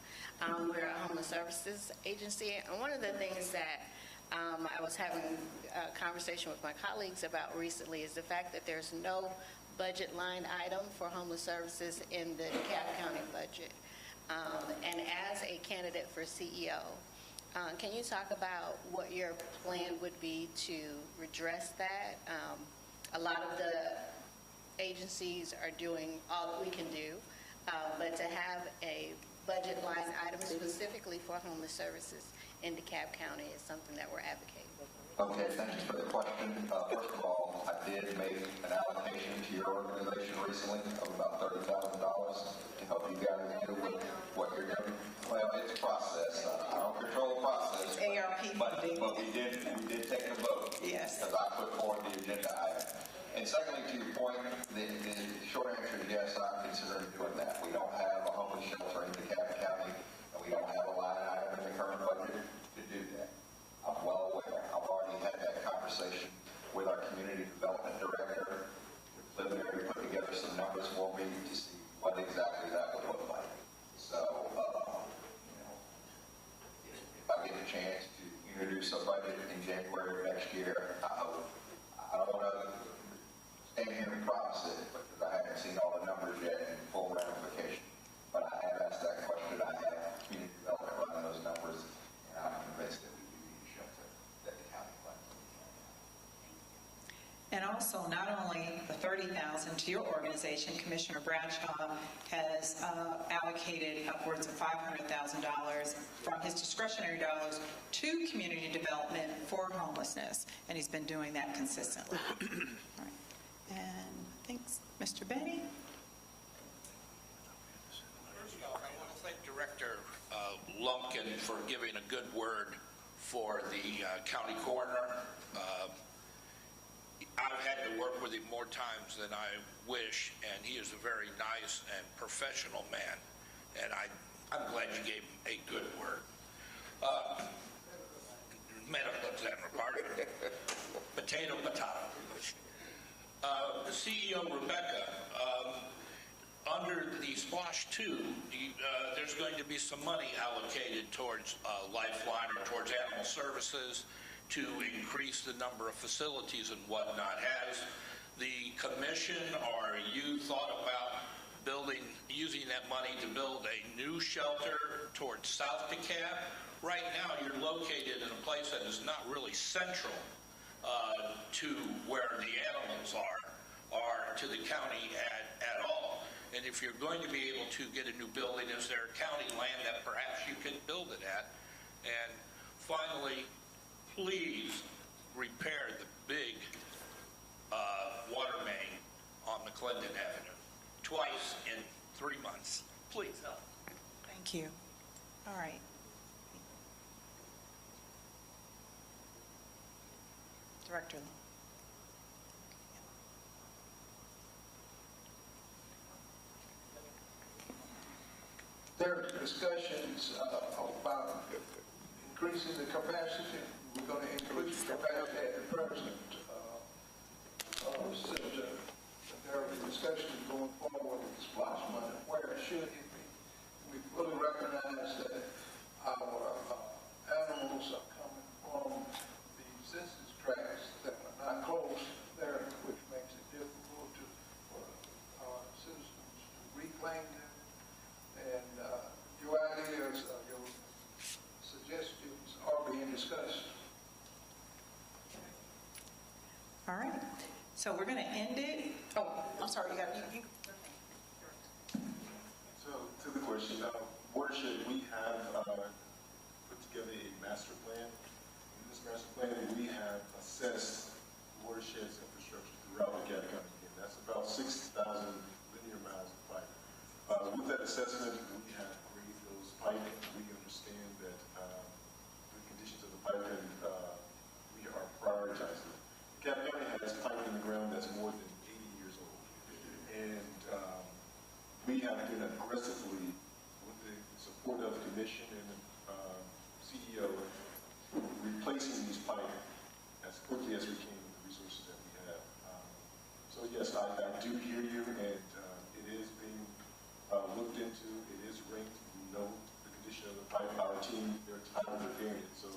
Speaker 2: We're a homeless services agency, and one of the things that I was having a conversation with my colleagues about recently is the fact that there's no budget line item for homeless services in the DeKalb County budget. And as a candidate for CEO, can you talk about what your plan would be to redress that? A lot of the agencies are doing all that we can do, but to have a budget line item specifically for homeless services in DeKalb County is something that we're advocating.
Speaker 7: Okay, thank you for the question. First of all, I did make an allocation to your organization recently of about $30,000 to help you guys do with what you're doing. Well, it's a process. I don't control the process. But we did take the vote.
Speaker 18: Yes.
Speaker 7: Because I put forward the agenda item. And secondly, to your point, the short answer is yes, I'm considering doing that. We don't have a homeless shelter in DeKalb County, and we don't have a line item in the current budget to do that. I'm well aware. I've already had that conversation with our community development director. We've put together some numbers for me to see what exactly that would look like. So, if I get a chance to introduce a budget in January of next year, I don't want to stand here and promise it because I haven't seen all the numbers yet in full ramification. But I have asked that question. I have community development running those numbers, and I'm convinced that we do need a shelter that the county plans.
Speaker 18: And also, not only the $30,000 to your organization, Commissioner Bradshaw has allocated upwards of $500,000 from his discretionary dollars to community development for homelessness, and he's been doing that consistently. All right. And I think Mr. Benny.
Speaker 23: First off, I want to thank Director Lumpkin for giving a good word for the county coroner. I've had to work with him more times than I wish, and he is a very nice and professional man, and I'm glad you gave him a good word. Medical examiner, pardon. Potato. The CEO, Rebecca, under the Splash 2, there's going to be some money allocated towards Lifeline or towards animal services to increase the number of facilities and whatnot. Has the commission or you thought about using that money to build a new shelter towards South DeKalb? Right now, you're located in a place that is not really central to where the animals are to the county at all. And if you're going to be able to get a new building, is there county land that perhaps you can build it at? And finally, please repair the big water main on McClendon Avenue twice in 3 months. Please help.
Speaker 18: Thank you. All right. Director.
Speaker 6: There are discussions about increasing the capacity. We're going to increase the capacity at the present center. There are discussions going forward with the splash money. Where should it be? We fully recognize that our animals are coming from the census tracts that are not close there, which makes it difficult for our citizens to reclaim them. And your ideas, your suggestions are being discussed.
Speaker 18: All right. So we're going to end it. Oh, I'm sorry. You.
Speaker 4: So to the question, watershed, we have put together a master plan. In this master plan, we have assessed watersheds infrastructure throughout DeKalb County. And that's about 6,000 linear miles of pipe. With that assessment, we have graded those pipe. We understand that the conditions of the pipe, and we are prioritizing it. DeKalb County has pipe in the ground that's more than 80 years old. And we have been aggressively, with the support of the commission and the CEO, replacing these pipe as quickly as we can with the resources that we have. So yes, I do hear you, and it is being looked into. It is ranked. We know the condition of the pipe. Our team, their time repairing it. So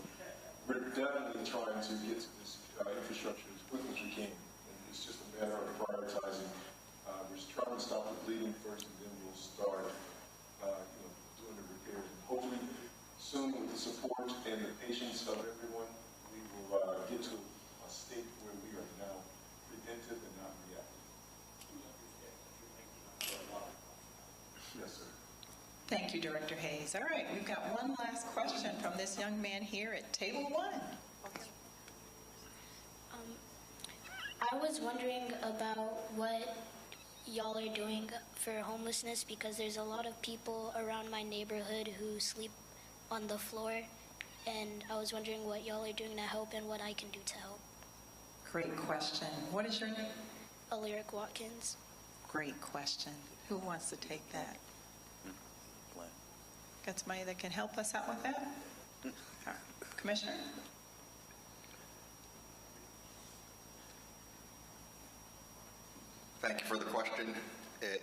Speaker 4: we're definitely trying to get to this infrastructure as quickly as we can. And it's just a matter of prioritizing. We're just trying to stop the bleeding first, and then we'll start, doing the repairs. And hopefully, soon, with the support and the patience of everyone, we will get to a state where we are now preventive and not reactive. Yes, sir.
Speaker 18: Thank you, Director Hayes. All right, we've got one last question from this young man here at table 1.
Speaker 13: I was wondering about what y'all are doing for homelessness, because there's a lot of people around my neighborhood who sleep on the floor, and I was wondering what y'all are doing to help and what I can do to help.
Speaker 18: Great question. What is your name?
Speaker 13: Alaric Watkins.
Speaker 18: Great question. Who wants to take that? Got somebody that can help us out with that? All right. Commissioner?
Speaker 7: Thank you for the question.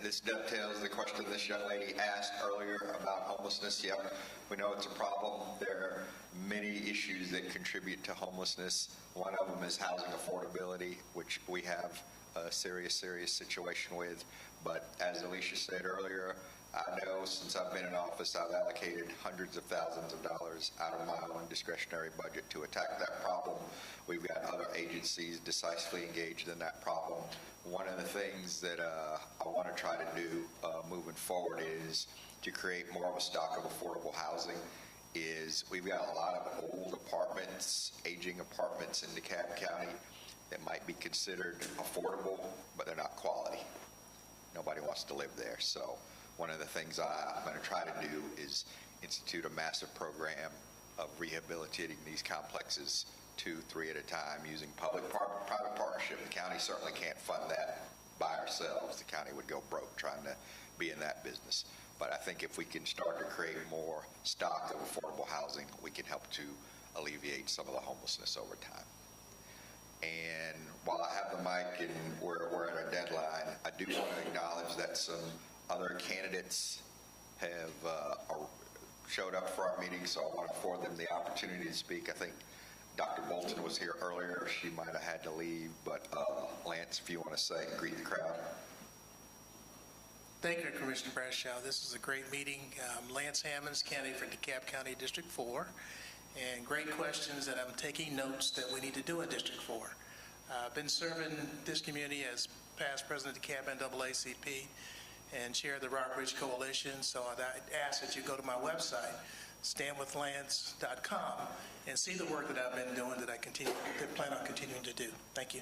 Speaker 7: This dovetails the question this young lady asked earlier about homelessness. Yep, we know it's a problem. There are many issues that contribute to homelessness. One of them is housing affordability, which we have a serious situation with. But as Alicia said earlier, I know since I've been in office, I've allocated hundreds of thousands of dollars out of my own discretionary budget to attack that problem. We've got other agencies decisively engaged in that problem. One of the things that I want to try to do moving forward is to create more of a stock of affordable housing. We've got a lot of old apartments, aging apartments in DeKalb County that might be considered affordable, but they're not quality. Nobody wants to live there. So one of the things I'm going to try to do is institute a massive program of rehabilitating these complexes 2, 3 at a time using public-private partnership. The county certainly can't fund that by ourselves. The county would go broke trying to be in that business. But I think if we can start to create more stock of affordable housing, we can help to alleviate some of the homelessness over time. And while I have the mic and we're at a deadline, I do want to acknowledge that some other candidates have showed up for our meeting, so I want to afford them the opportunity to speak. I think Dr. Bolton was here earlier. She might have had to leave, but Lance, if you want to greet the crowd.
Speaker 5: Thank you, Commissioner Bradshaw. This is a great meeting. Lance Hammonds, candidate for DeKalb County District 4, and great questions that I'm taking notes that we need to do in District 4. I've been serving this community as past president of DeKalb NAACP and chair of the Rock Ridge Coalition, so I'd ask that you go to my website, standwithlance.com, and see the work that I've been doing that I plan on continuing to do. Thank you.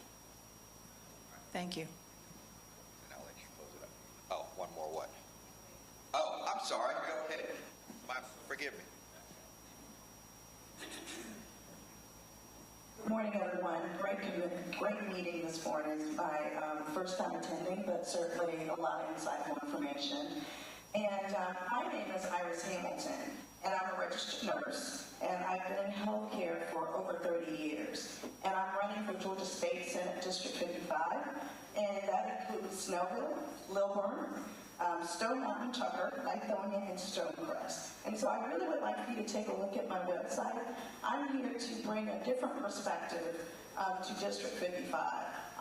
Speaker 18: Thank you.
Speaker 7: And I'll let you close it up. Oh, one more what? Oh, I'm sorry. Go ahead. Forgive me.
Speaker 14: Good morning, everyone. Great meeting this morning. My first time attending, but certainly a lot of insightful information. And my name is Iris Hamilton, and I'm a registered nurse, and I've been in healthcare for over 30 years. And I'm running for Georgia State Senate District 55, and that includes Snellville, Lilburn, Stone Mountain, Tucker, Lithonia, and Stonecrest. And so I really would like for you to take a look at my website. I'm here to bring a different perspective to District 55.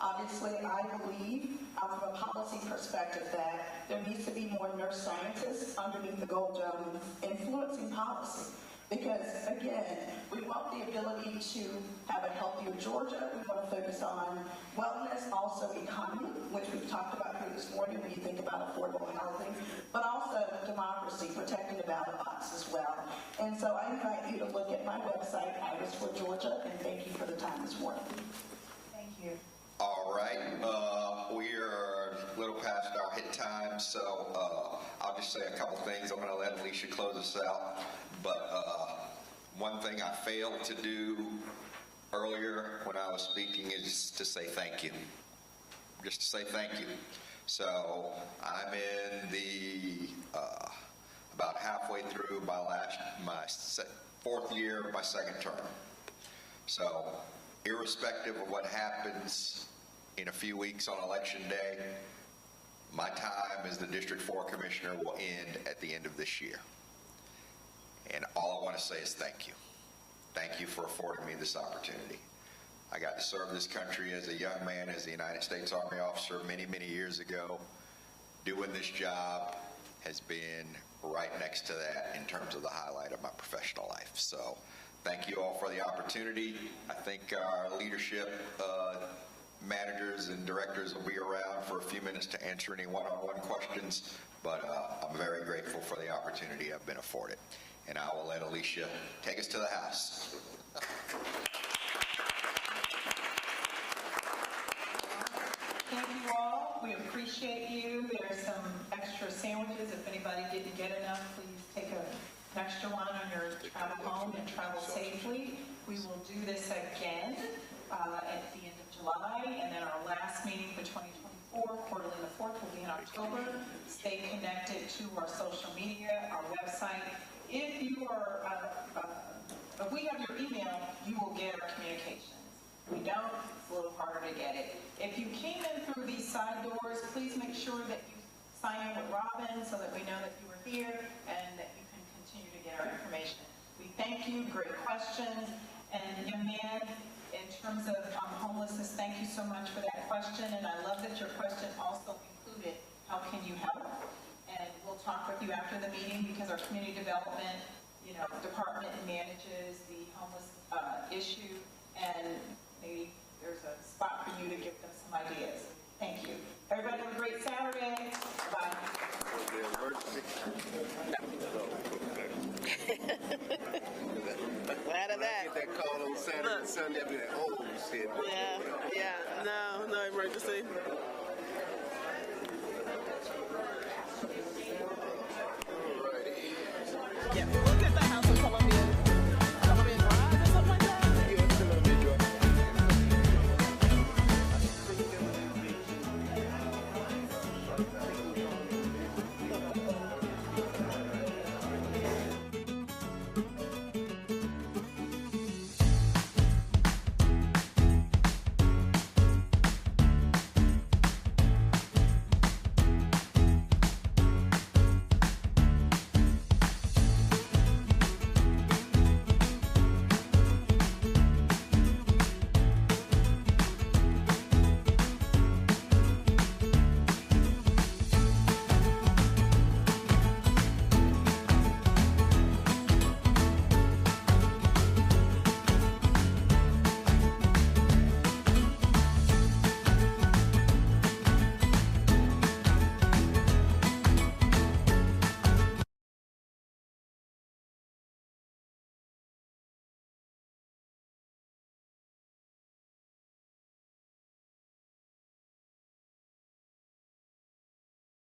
Speaker 14: Obviously, I believe from a policy perspective that there needs to be more nurse scientists underneath the gold dome influencing policy. Because, again, we want the ability to have a healthier Georgia. We want to focus on wellness, also economy, which we've talked about here this morning when you think about affordable housing, but also democracy, protecting the ballot box as well. And so I invite you to look at my website, Iris for Georgia, and thank you for the time this morning. Thank you.
Speaker 7: All right. We are a little past our hit time, so I'll just say a couple things. I'm going to let Alicia close us out. But one thing I failed to do earlier when I was speaking is to say thank you. Just to say thank you. So I'm in the about halfway through my fourth year of my second term. So irrespective of what happens in a few weeks on Election Day, my time as the District 4 Commissioner will end at the end of this year. And all I want to say is thank you. Thank you for affording me this opportunity. I got to serve this country as a young man, as a United States Army officer many, many years ago. Doing this job has been right next to that in terms of the highlight of my professional life. So thank you all for the opportunity. I think our leadership managers and directors will be around for a few minutes to answer any one-on-one questions, but I'm very grateful for the opportunity I've been afforded. And I will let Alicia take us to the house.
Speaker 18: Thank you all. We appreciate you. There's some extra sandwiches. If anybody didn't get enough, please take an extra one on your travel home and travel safely. We will do this again at the end of July, and then our last meeting for 2024, quarterly the 4th, will be in October. Stay connected to our social media, our website. If you are, if we have your email, you will get our communications. If we don't, it's a little harder to get it. If you came in through these side doors, please make sure that you sign in with Robin so that we know that you were here and that you can continue to get our information. We thank you. Great questions. And young man, in terms of homelessness, thank you so much for that question. And I love that your question also included, how can you help? And we'll talk with you after the meeting because our community development, department manages the homeless issue, and maybe there's a spot for you to give them some ideas. Thank you. Everybody have a great Saturday. Bye.
Speaker 11: Glad of that.
Speaker 10: Get that call on Saturday and Sunday, I'll be like, oh, shit.
Speaker 11: Yeah, no emergency.